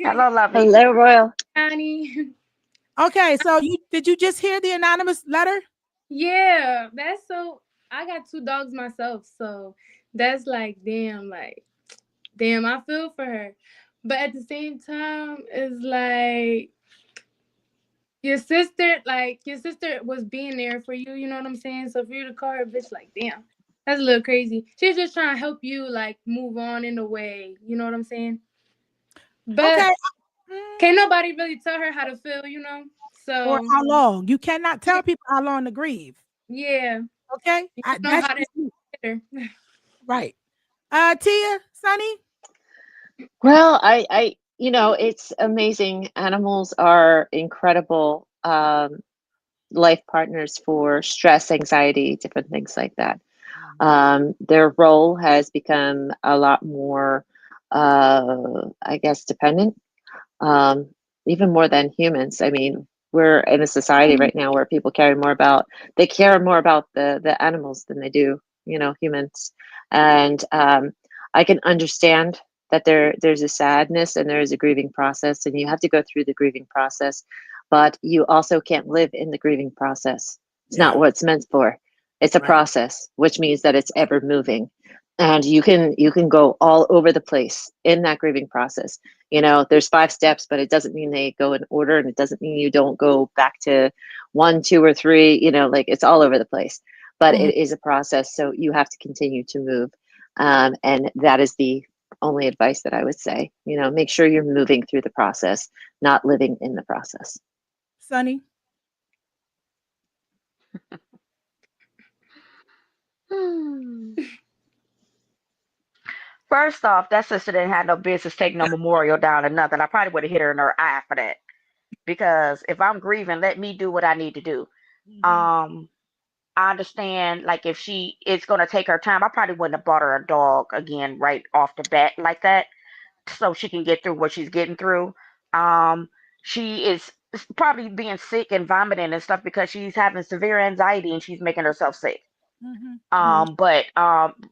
Hello, lovely. Hello, Royal. Honey. Okay, so did you just hear the anonymous letter? Yeah, that's so. I got 2 dogs myself, so that's like, damn, I feel for her. But at the same time, it's like your sister was being there for you. You know what I'm saying? So for you to call her a bitch, like, damn, that's a little crazy. She's just trying to help you, like, move on in a way. You know what I'm saying? But Okay. can't nobody really tell her how to feel, you know? So Or how long. You cannot tell people how long to grieve. yeah. Okay? You know That's how to get her. right. Tia, Sunny? Well, it's amazing. Animals are incredible life partners for stress, anxiety, different things like that. Their role has become a lot more, I guess, dependent, even more than humans. I mean, we're in a society right now where people care more about the animals than they do, humans. And I can understand that there's a sadness and there's a grieving process, and you have to go through the grieving process, but you also can't live in the grieving process. It's not what it's meant for. It's a process, which means that it's ever moving. And you can go all over the place in that grieving process. There's 5 steps, but it doesn't mean they go in order, and it doesn't mean you don't go back to 1, 2, or 3, like it's all over the place. But it is a process, so you have to continue to move. And that is the only advice that I would say. Make sure you're moving through the process, not living in the process. Sunny? First off, that sister didn't have no business taking no memorial down or nothing. I probably would have hit her in her eye for that. Because if I'm grieving, let me do what I need to do. I understand, like, if she is going to take her time, I probably wouldn't have bought her a dog again right off the bat like that, so she can get through what she's getting through. She is probably being sick and vomiting and stuff because she's having severe anxiety and she's making herself sick. But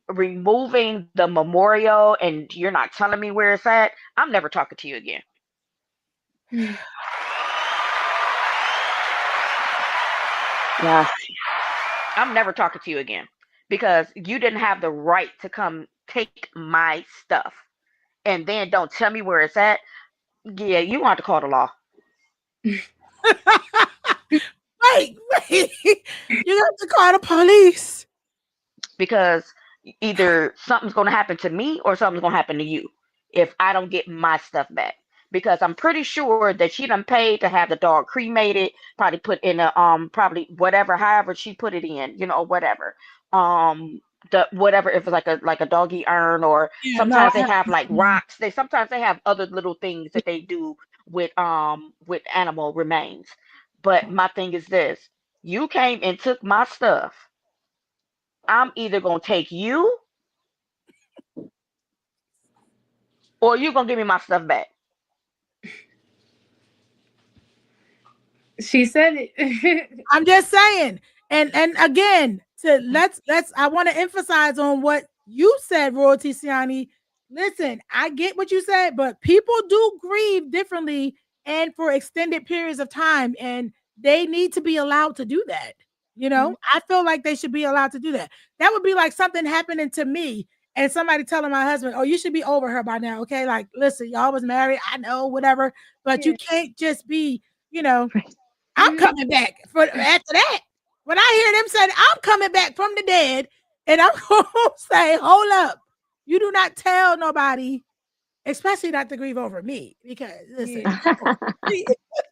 removing the memorial and you're not telling me where it's at, I'm never talking to you again. Yeah. I'm never talking to you again because you didn't have the right to come take my stuff and then don't tell me where it's at. Yeah, you want to call the law. Wait. You have to call the police. Because either something's going to happen to me or something's going to happen to you if I don't get my stuff back. Because I'm pretty sure that she done paid to have the dog cremated, probably put in a probably whatever, however she put it in, whatever. The whatever, if it's like a doggy urn, or sometimes they have like rocks. Sometimes they have other little things that they do with animal remains. But my thing is this: you came and took my stuff. I'm either gonna take you or you gonna give me my stuff back. She said it. I'm just saying. And again, let's I want to emphasize on what you said, Royalty Siani. Listen, I get what you said, but people do grieve differently and for extended periods of time, and they need to be allowed to do that. I feel like they should be allowed to do that. That would be like something happening to me and somebody telling my husband, "Oh, you should be over her by now." Okay, like, listen, y'all was married, I know, whatever, but you can't just be, I'm coming back for after that. When I hear them say, "I'm coming back from the dead," and I'm going to say, "Hold up, you do not tell nobody, especially not to grieve over me, because listen."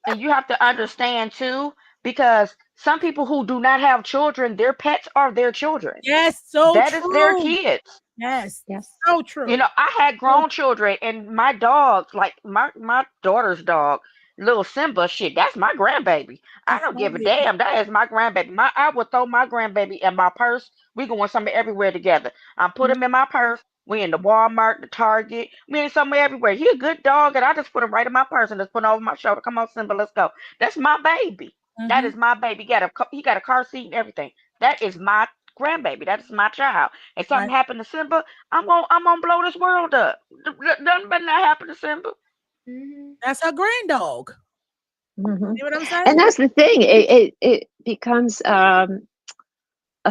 And you have to understand too, because some people who do not have children, their pets are their children. Yes, so that true. is their kids. Yes, so true. I had grown children, and my dogs, like my daughter's dog, little Simba, shit, that's my grandbaby. I That's don't give a funny. damn. That is my grandbaby. I would throw my grandbaby in my purse. We going somewhere everywhere together. I put him in my purse. We in the Walmart, the Target. We in somewhere everywhere. He a good dog, and I just put him right in my purse and just put him over my shoulder. Come on, Simba, let's go. That's my baby. That Mm-hmm. is my baby. He got a car seat and everything. That is my grandbaby. That is my child. If something Right. happened to Simba, I'm gonna blow this world up. Nothing better not happen to Simba. Mhm. That's her grand dog. Mhm. See what I'm And saying? that's the thing. It becomes a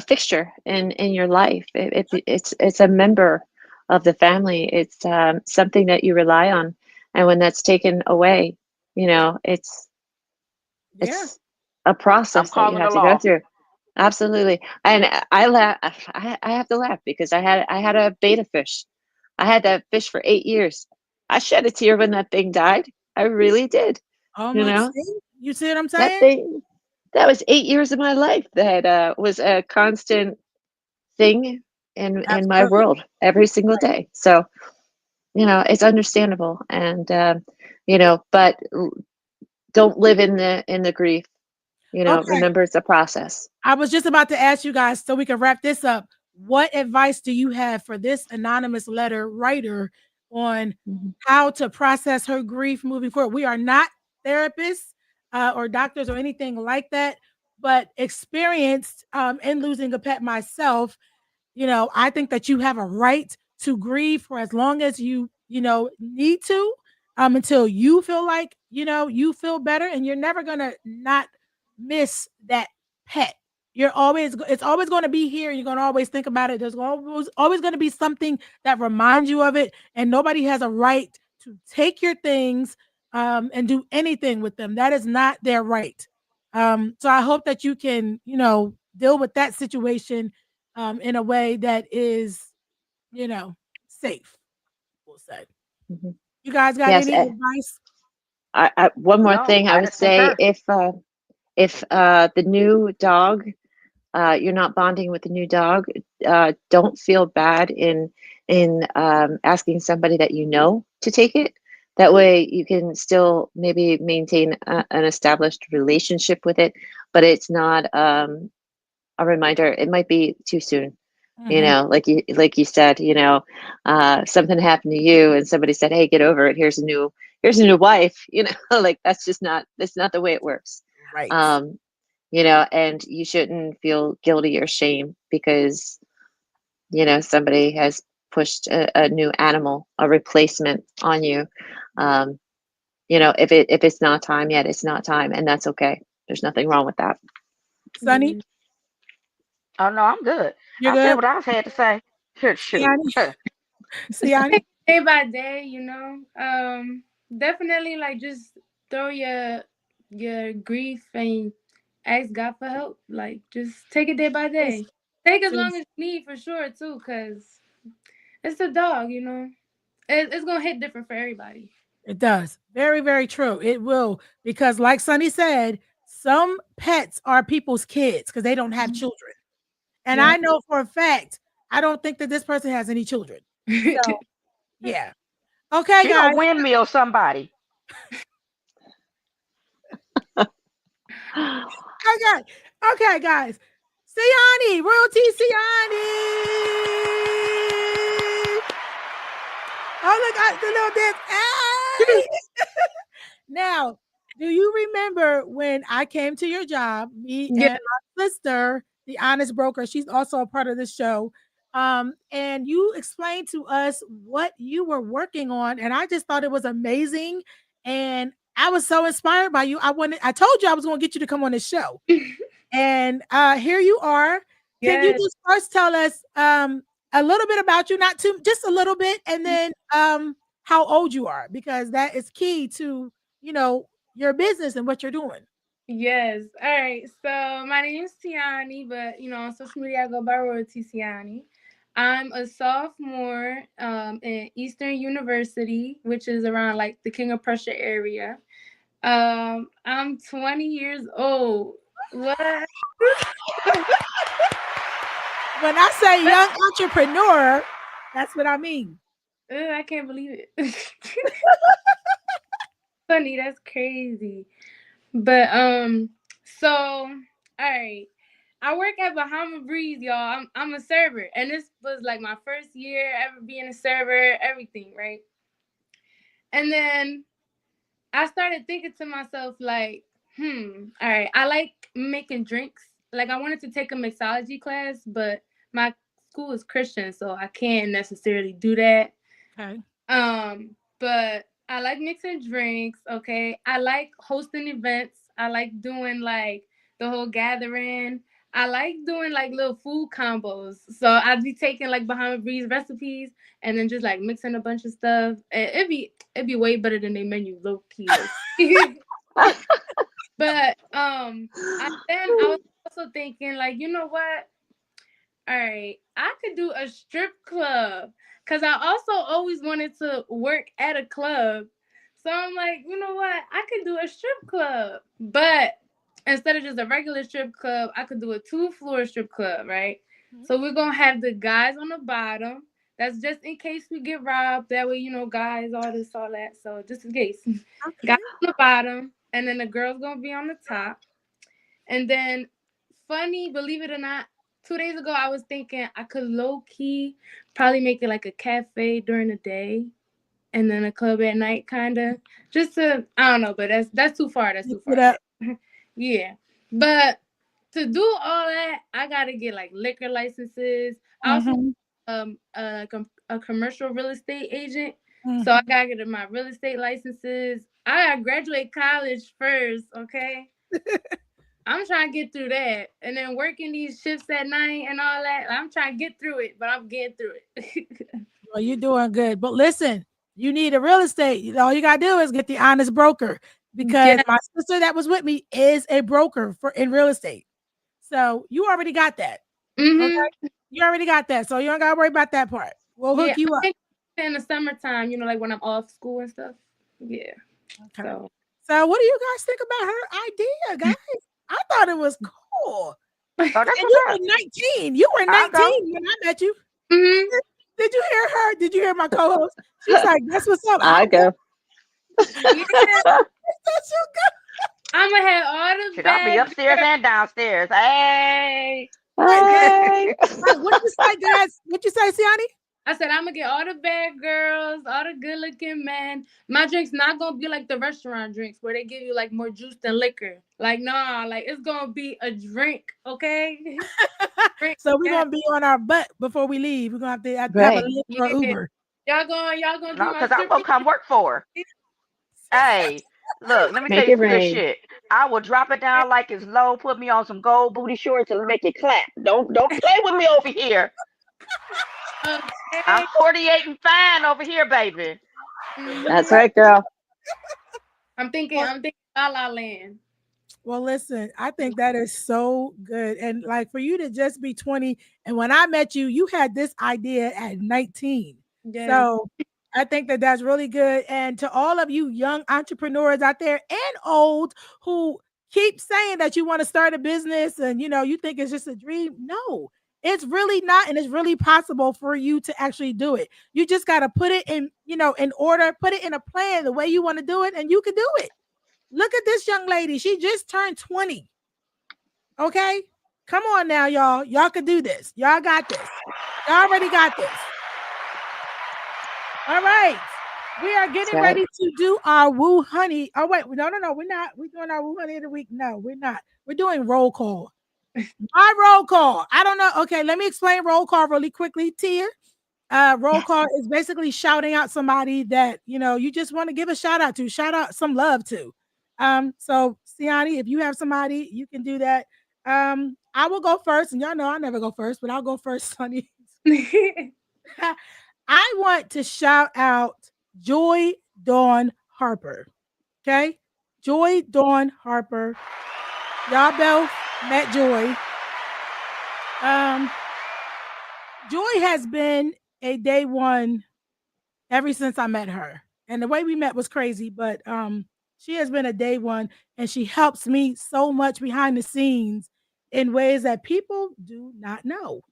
fixture in your life. It's a member of the family. It's something that you rely on, and when that's taken away, it's Yeah. it's a I'm process that you calling the have to go law. through. Absolutely. And I laugh. I have to laugh because I had a beta fish. I had that fish for 8 years. I shed a tear when that thing died. I really did. Oh You my, know see? You see what I'm that saying? thing. That was 8 years of my life that was a constant thing in my Absolutely. world every single day. So it's understandable, and but don't live in the grief. Okay. Remember, it's a process. I was just about to ask you guys so we can wrap this up. What advice do you have for this anonymous letter writer on Mhm. how to process her grief moving forward? We are not therapists or doctors or anything like that, but experienced in losing a pet myself. I think that you have a right to grieve for as long as you need to, until you feel like, you feel better, and you're never going to not miss that pet. It's always going to be here. You're going to always think about it. There's always going to be something that reminds you of it. And nobody has a right to take your things, and do anything with them. That is not their right. So I hope that you can, deal with that situation in a way that is, safe, we'll say. Mhm. You guys got Yes. any advice? One more No, thing I I would just say: concur. if the new dog, you're not bonding with the new dog, don't feel bad in asking somebody that to take it. That way, you can still maybe maintain an established relationship with it, but it's not a reminder. It might be too soon. Mhm. Like you said, something happened to you, and somebody said, "Hey, get over it. Here's a new wife." Like that's not the way it works. Right. Um, and you shouldn't feel guilty or shame because somebody has pushed a new animal, a replacement on you. um, if it's not time yet, it's not time, and that's okay. There's nothing wrong with that. Sunny, Oh no, I'm good. you're I said good? what I had to say. Shoot. Siani? Siani? Day by day, definitely like just throw your grief and ask God for help. Like just take it day by Sis, day. Take as long sis. as you need for sure too, cause it's a dog. It's gonna hit different for everybody. It does. Very, very true. It will, because like Sunny said, some pets are people's kids because they don't have children. And Yeah. I know for a fact, I don't think that this person has any children. So, yeah. Okay, She gonna guys. windmill somebody. Okay. Okay, guys. Siani, royalty Siani. Oh, look at the little dance. Hey! Now, do you remember when I came to your job, me Yeah. and my sister, the honest broker, she's also a part of the show. And you explained to us what you were working on, and I just thought it was amazing. And I was so inspired by you. I told you I was going to get you to come on this show. And here you are. Can you Yes. just first tell us a little bit about you, not too, just a little bit, and then how old you are, because that is key to your business and what you're doing. Yes. All right. So my name is Tiani, but on social media I go by Royalty Tiani. I'm a sophomore in Eastern University, which is around like the King of Prussia area. I'm 20 years old. What? When I say young entrepreneur, that's what I mean. I can't believe it. funny. That's crazy. But so all right. I work at Bahama Breeze, y'all. I'm a server, and this was like my first year ever being a server, everything, right? And then I started thinking to myself, like, all right, I like making drinks. Like, I wanted to take a mixology class, but my school is Christian, so I can't necessarily do that. Okay. But I like mixing drinks, okay? I like hosting events. I like doing like the whole gathering. I like doing like little food combos. So I'd be taking like Bahama Breeze recipes and then just like mixing a bunch of stuff. It'd be way better than they menu, low key. But I was also thinking, like, you know what? All right, I could do a strip club because I also always wanted to work at a club. So I'm like, you know what? I could do a strip club, but instead of just a regular strip club, I could do a 2-floor strip club, right? So we're gonna have the guys on the bottom. That's just in case we get robbed. That way, guys, all this, all that. So just in case, Okay. guys on the bottom, and then the girls gonna be on the top. And then, funny, believe it or not, 2 days ago I was thinking I could low key probably make it like a cafe during the day, and then a club at night, kind of. Just to, I don't know, but that's too far. That's too far. Yeah, but to do all that, I gotta get like liquor licenses. I also a commercial real estate agent, so I gotta get my real estate licenses. I gotta graduate college first, okay? I'm trying to get through that, and then working these shifts at night and all that. I'm trying to get through it, but I'm getting through it. Well, you're doing good. But listen, you need a real estate. All you gotta do is get the honest broker, because Yeah. my sister that was with me is a broker in real estate. So you already got that. Okay. You already got that. So you don't gotta worry about that part. We'll hook you up. In the summertime, like when I'm off school and stuff. Yeah. Okay. So what do you guys think about her idea, guys? I thought it was cool. Oh, that's and you were 19. You were 19 when I met you. Did you hear her? Did you hear my co-host? She's like, "That's what's up." I go. Yeah. I'm gonna have all the. Should I be upstairs and downstairs? Hey. Hey. What you say, guys? What you say, Siani? I said I'm gonna get all the bad girls, all the good-looking men. My drink's not gonna be like the restaurant drinks where they give you like more juice than liquor. Like, nah, like it's gonna be a drink, okay? So we're gonna be on our butt before we leave. We're gonna have to have a Lyft or Uber. Y'all gonna no, because I'm gonna come work for her. Hey, look, let me Make tell you it some good rain. shit. I will drop it down like it's low, put me on some gold booty shorts and make it clap. Don't play with me over here. Okay. I'm 48 and fine over here, baby. That's right, girl. I'm thinking La La Land. Well, listen, I think that is so good. And like for you to just be 20, and when I met you, you had this idea at 19. Yes. So I think that that's really good. And to all of you young entrepreneurs out there and old who keep saying that you want to start a business and you think it's just a dream. No, it's really not. And it's really possible for you to actually do it. You just got to put it in, in order, put it in a plan the way you want to do it, and you can do it. Look at this young lady. She just turned 20. Okay? Come on now, y'all. Y'all can do this. Y'all got this. Y'all already got this. All right. We are getting ready to do our Wheww Hunnii. Oh, wait. No, we're not. We're doing our Wheww Hunnii of the week. No, we're not. We're doing roll call. My roll call. I don't know. Okay, let me explain roll call really quickly, Tia. Roll call is basically shouting out somebody that, you just want to give a shout out to, shout out some love to. So Siani, if you have somebody, you can do that. I will go first, and y'all know I never go first, but I'll go first, Sunni. I want to shout out Joy Dawn Harper. Okay? Joy Dawn Harper. Y'all both met Joy. Joy has been a day one ever since I met her. And the way we met was crazy, but she has been a day one, and she helps me so much behind the scenes in ways that people do not know.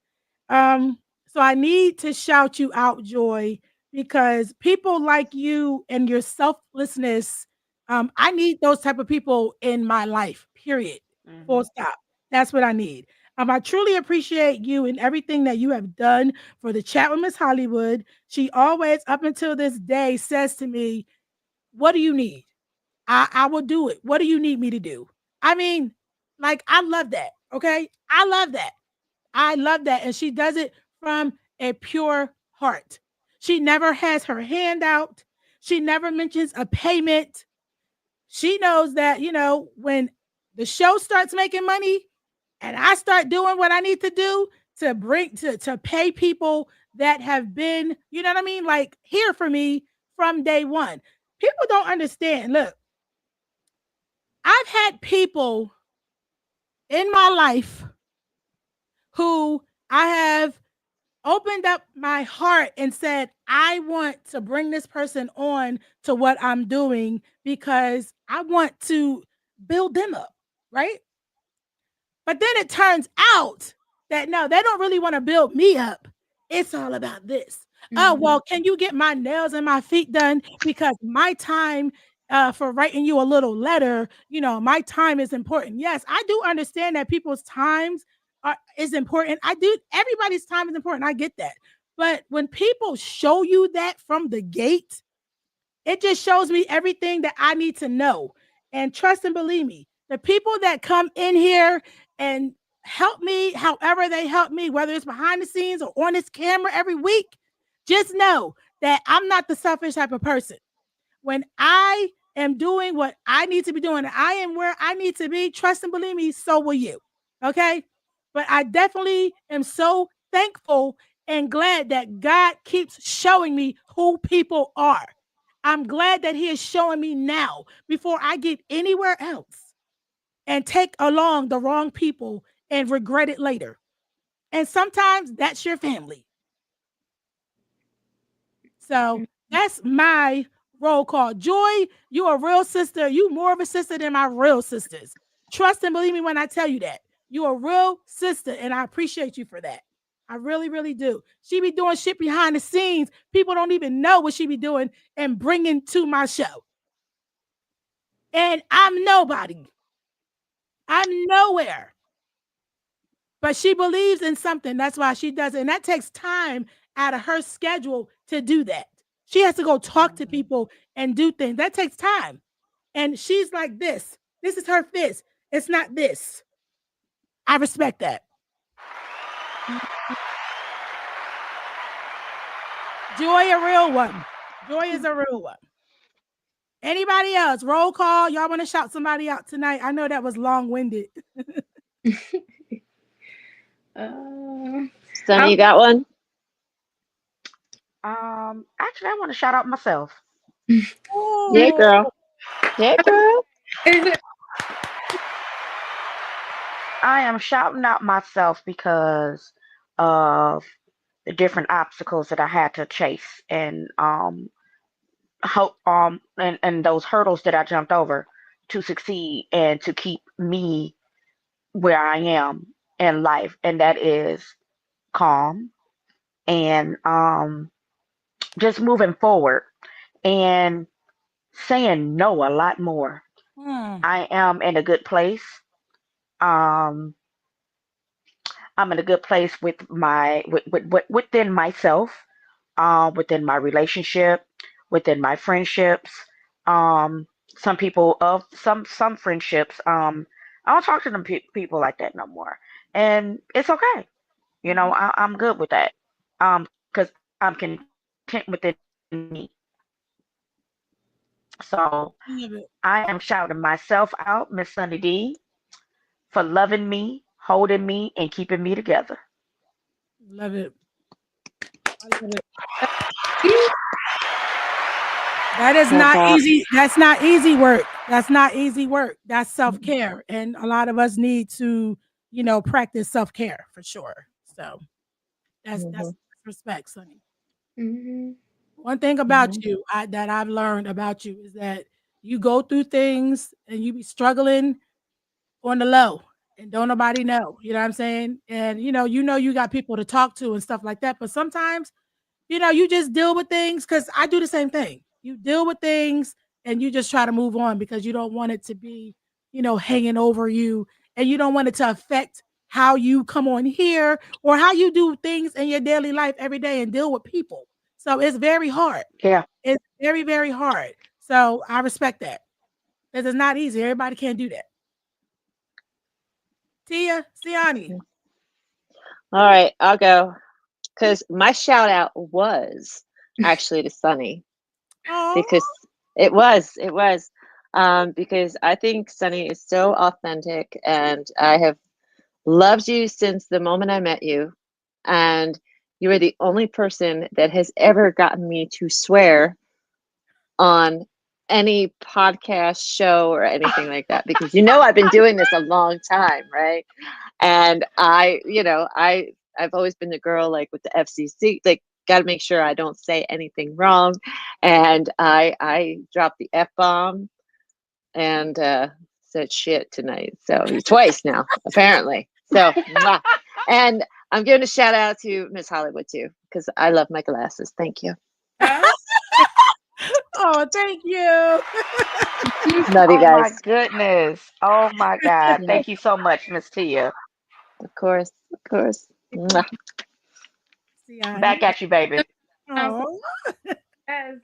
So I need to shout you out, Joy, because people like you and your selflessness I need those type of people in my life, period. Full stop. That's what I need. I truly appreciate you and everything that you have done for the chat with Miss Hollywood. She always, up until this day, says to me, what do you need? I will do it. What do you need me to do? I mean, like, I love that. Okay. I love that. I love that. And she does it from a pure heart. She never has her hand out. She never mentions a payment. She knows that, when the show starts making money and I start doing what I need to do to to pay people that have been, you know what I mean? Like, here for me from day one. People don't understand. Look, I've had people in my life who I have opened up my heart and said, I want to bring this person on to what I'm doing because I want to build them up, right? But then it turns out that no, they don't really want to build me up. It's all about this. Oh, well, can you get my nails and my feet done? Because my time for writing you a little letter, my time is important. Yes, I do understand that people's times is important. I do. Everybody's time is important. I get that. But when people show you that from the gate, it just shows me everything that I need to know. And trust and believe me, the people that come in here and help me however they help me, whether it's behind the scenes or on this camera every week, just know that I'm not the selfish type of person. When I am doing what I need to be doing, I am where I need to be, trust and believe me, so will you. Okay? But I definitely am so thankful and glad that God keeps showing me who people are. I'm glad that he is showing me now before I get anywhere else and take along the wrong people and regret it later. And sometimes that's your family. So that's my roll call. Joy, you a real sister. You more of a sister than my real sisters. Trust and believe me when I tell you that. You a real sister, and I appreciate you for that. I really, really do. She be doing shit behind the scenes. People don't even know what she be doing and bringing to my show. And I'm nobody. I'm nowhere. But she believes in something. That's why she does it. And that takes time out of her schedule to do that. She has to go talk to people and do things. That takes time. And she's like this. This is her fist. It's not this. I respect that. Joy, a real one. Joy is a real one. Anybody else? Roll call. Y'all want to shout somebody out tonight? I know that was long-winded. Sunny, you got one? Actually, I want to shout out myself. Oh. Yeah, girl. Yeah, girl. I am shouting out myself because of the different obstacles that I had to chase and and those hurdles that I jumped over to succeed and to keep me where I am in life, and that is calm and just moving forward and saying no a lot more. I am in a good place. I'm in a good place with within myself, within my relationship, within my friendships. Some people of some friendships, I don't talk to them people like that no more, and it's okay. I'm good with that. Because I'm content within me. So I am shouting myself out, Miss Sunny D, for loving me, holding me, and keeping me together. Love it. I love it. That is not easy. That's not easy work. That's not easy work. That's self-care. And a lot of us need to, practice self-care for sure. So that's respect, Sunny. One thing about you that I've learned about you is that you go through things and you be struggling on the low and don't nobody know. You know what I'm saying? And you got people to talk to and stuff like that. But sometimes, you just deal with things because I do the same thing. You deal with things and you just try to move on because you don't want it to be, hanging over you, and you don't want it to affect how you come on here or how you do things in your daily life every day and deal with people. So it's very hard. Yeah. It's very, very hard. So I respect that. This is not easy. Everybody can't do that. Tia, Siani. All right, I'll go. Because my shout out was actually to Sunny. Oh, Because it was. Because I think Sunny is so authentic, and I have loved you since the moment I met you. And you are the only person that has ever gotten me to swear on any podcast show or anything like that, because I've been doing this a long time, right? And I've always been the girl, like, with the FCC, like, got to make sure I don't say anything wrong. And I dropped the F-bomb and said shit tonight, so twice now apparently. So mwah. And I'm giving a shout out to Miss Hollywood too, because I love my glasses. Thank you. oh, thank you. Love you Oh guys. my goodness. Oh my God. Yeah. Thank you so much, Miss Tia. Of course. Mwah. Siani. Back at you, baby. Oh. Yes.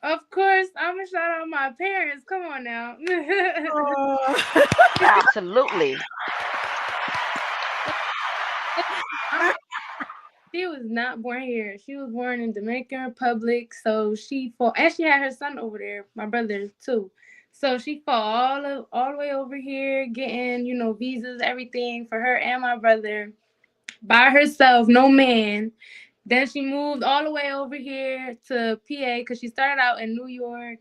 Of course, I'm gonna shout out my parents. Come on now. Oh. Absolutely. She was not born here. She was born in Dominican Republic. So she fought, and she had her son over there, my brother too. So she fought all the way over here, getting visas, everything for her and my brother by herself, no man. Then she moved all the way over here to PA because she started out in New York.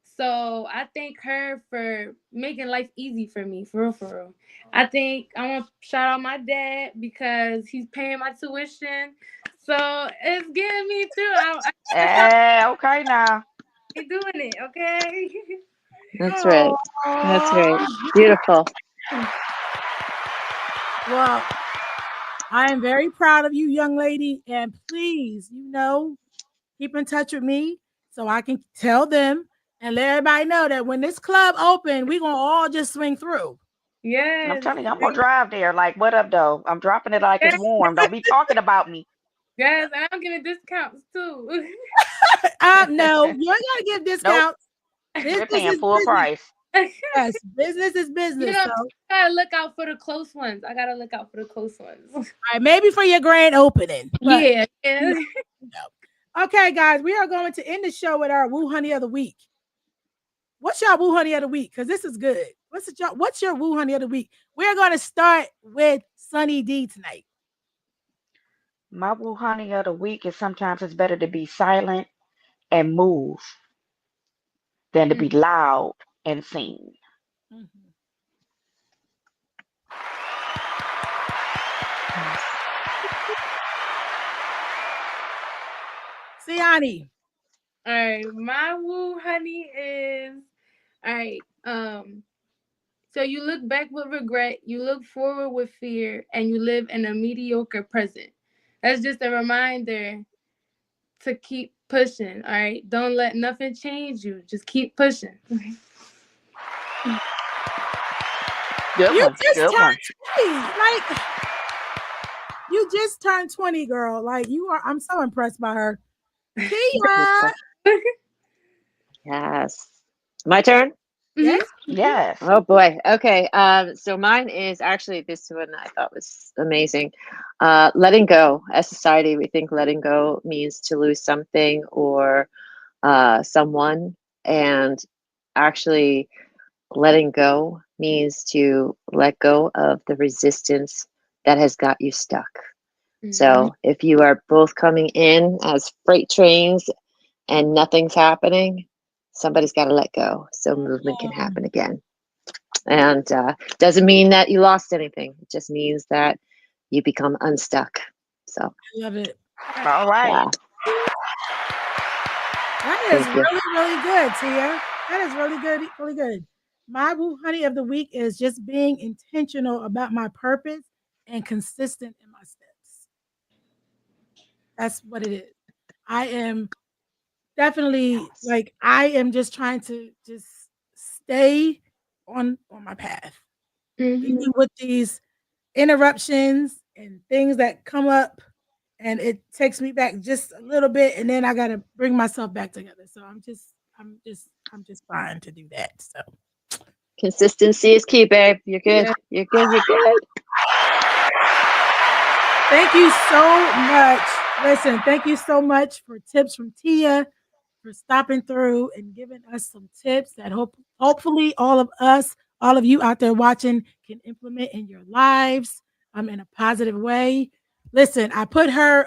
So I thank her for making life easy for me, for real, for real. I think I want to shout out my dad because he's paying my tuition. So it's getting me through. Okay now. I'm doing it, okay? That's right. Oh. That's right. Beautiful. Well, I am very proud of you, young lady. And please, keep in touch with me so I can tell them and let everybody know that when this club open, we're going to all just swing through. I'm Yes. telling you, I'm gonna drive there. Like, what up, though? I'm dropping it like it's Yes, warm. Don't be talking about me. yes, I'm getting discounts too. No, you ain't got to give Nope. discounts. We're Business paying is full business. price. Yes, business is business. So, I gotta look out for the close ones. I gotta look out for the close ones. all right, maybe for your grand opening. But, Yeah. Okay, guys, we are going to end the show with our Wheww Hunnii of the week. What's your Wheww Hunnii of the week? Because this is good. What's your Wheww Hunnii of the week? We're going to start with Sunny D tonight. My Wheww Hunnii of the week is sometimes it's better to be silent and move than to be loud and seen. Mm-hmm. Siani. All right. My Wheww Hunnii is all right. So you look back with regret, you look forward with fear, and you live in a mediocre present. That's just a reminder to keep pushing. All right. Don't let nothing change you. Just keep pushing. Good You one. just Good one. turned 20. Like, you just turned 20, girl. Like, I'm so impressed by her. Tia. Yes. My turn? Yes. Yes. Oh boy. Okay. So mine is actually, this one I thought was amazing. Letting go. As society, we think letting go means to lose something or someone, and actually letting go means to let go of the resistance that has got you stuck. So if you are both coming in as freight trains and nothing's happening, somebody's got to let go so movement can happen again. And doesn't mean that you lost anything. It just means that you become unstuck. So I love it. All right. yeah. That is really, really good, Tia. That is really good, really good. My Wheww Hunnii of the week is just being intentional about my purpose and consistent in my steps. That's what it is. I am definitely like I am just trying to just stay on my path. Even with these interruptions and things that come up and it takes me back just a little bit and then I got to bring myself back together. So I'm just fine to do that. So consistency is key, babe. You're good. Yeah. You're good. You're good. Thank you so much. Listen, thank you so much for tips from Tia, for stopping through and giving us some tips that hopefully all of you out there watching can implement in your lives in a positive way. Listen, I put her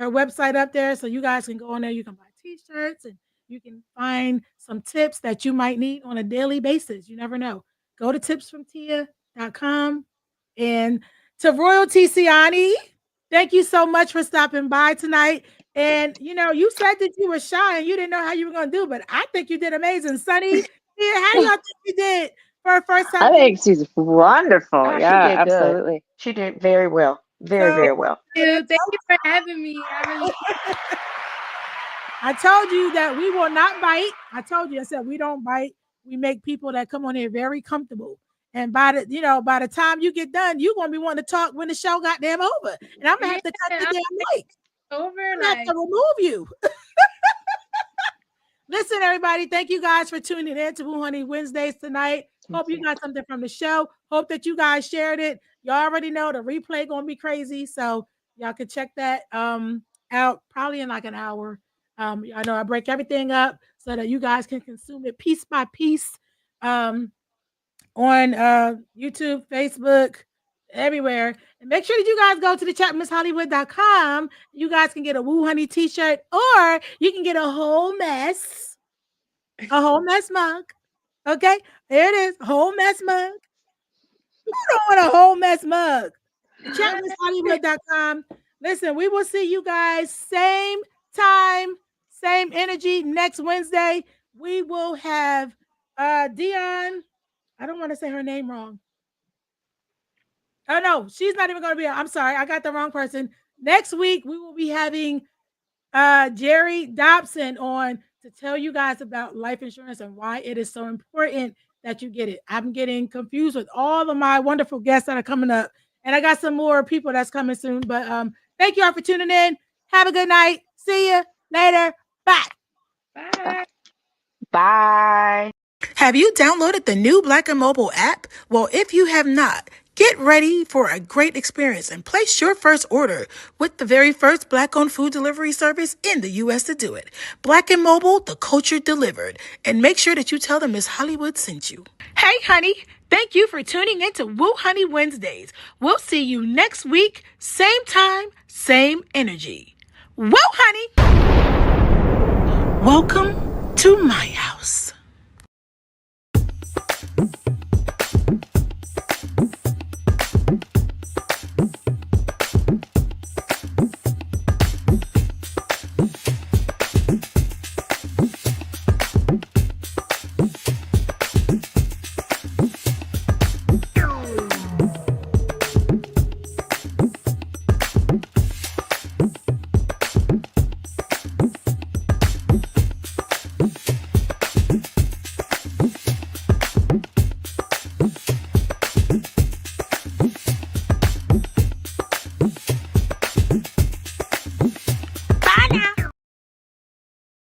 website up there so you guys can go on there. You can buy t-shirts and you can find some tips that you might need on a daily basis. You never know. Go to tipsfromtia.com and to Royalty Siani, thank you so much for stopping by tonight. And you said that you were shy and you didn't know how you were going to do, but I think you did amazing. Sunny, how do y'all think you did for a first time? I think she's wonderful. Oh, yeah, she did absolutely. good. She did very well. Very, So- very well. Thank you for having me. I told you that we will not bite. I said we don't bite. We make people that come on here very comfortable. And by the time you get done, you're gonna be wanting to talk when the show got damn over. And I'm gonna have to cut the damn mic. Over, I'm gonna have to remove you. Listen, everybody, thank you guys for tuning in to Wheww Hunnii Wednesdays tonight. Hope you got something from the show. Hope that you guys shared it. Y'all already know the replay gonna be crazy, so y'all can check that out probably in like an hour. I know I break everything up so that you guys can consume it piece by piece on YouTube, Facebook, everywhere. And make sure that you guys go to the chat MissHollywood.com. You guys can get a Wheww Hunnii t-shirt or you can get a whole mess mug. Okay, there it is, whole mess mug. You don't want a whole mess mug. Chat MissHollywood.com. Listen, we will see you guys same time, same energy next Wednesday. We will have Dion. I don't want to say her name wrong. Oh no, she's not even going to be. I'm sorry, I got the wrong person. Next week we will be having Jerry Dobson on to tell you guys about life insurance and why it is so important that you get it. I'm getting confused with all of my wonderful guests that are coming up, and I got some more people that's coming soon. But thank you all for tuning in. Have a good night. See you later. Bye. Bye. Bye. Have you downloaded the new Black and Mobile app? Well, if you have not, get ready for a great experience and place your first order with the very first Black-owned food delivery service in the U.S. to do it. Black and Mobile, the culture delivered. And make sure that you tell them Miss Hollywood sent you. Hey, honey. Thank you for tuning in to Wheww Hunnii Wednesdays. We'll see you next week. Same time, same energy. Wheww, honey. Welcome to my house.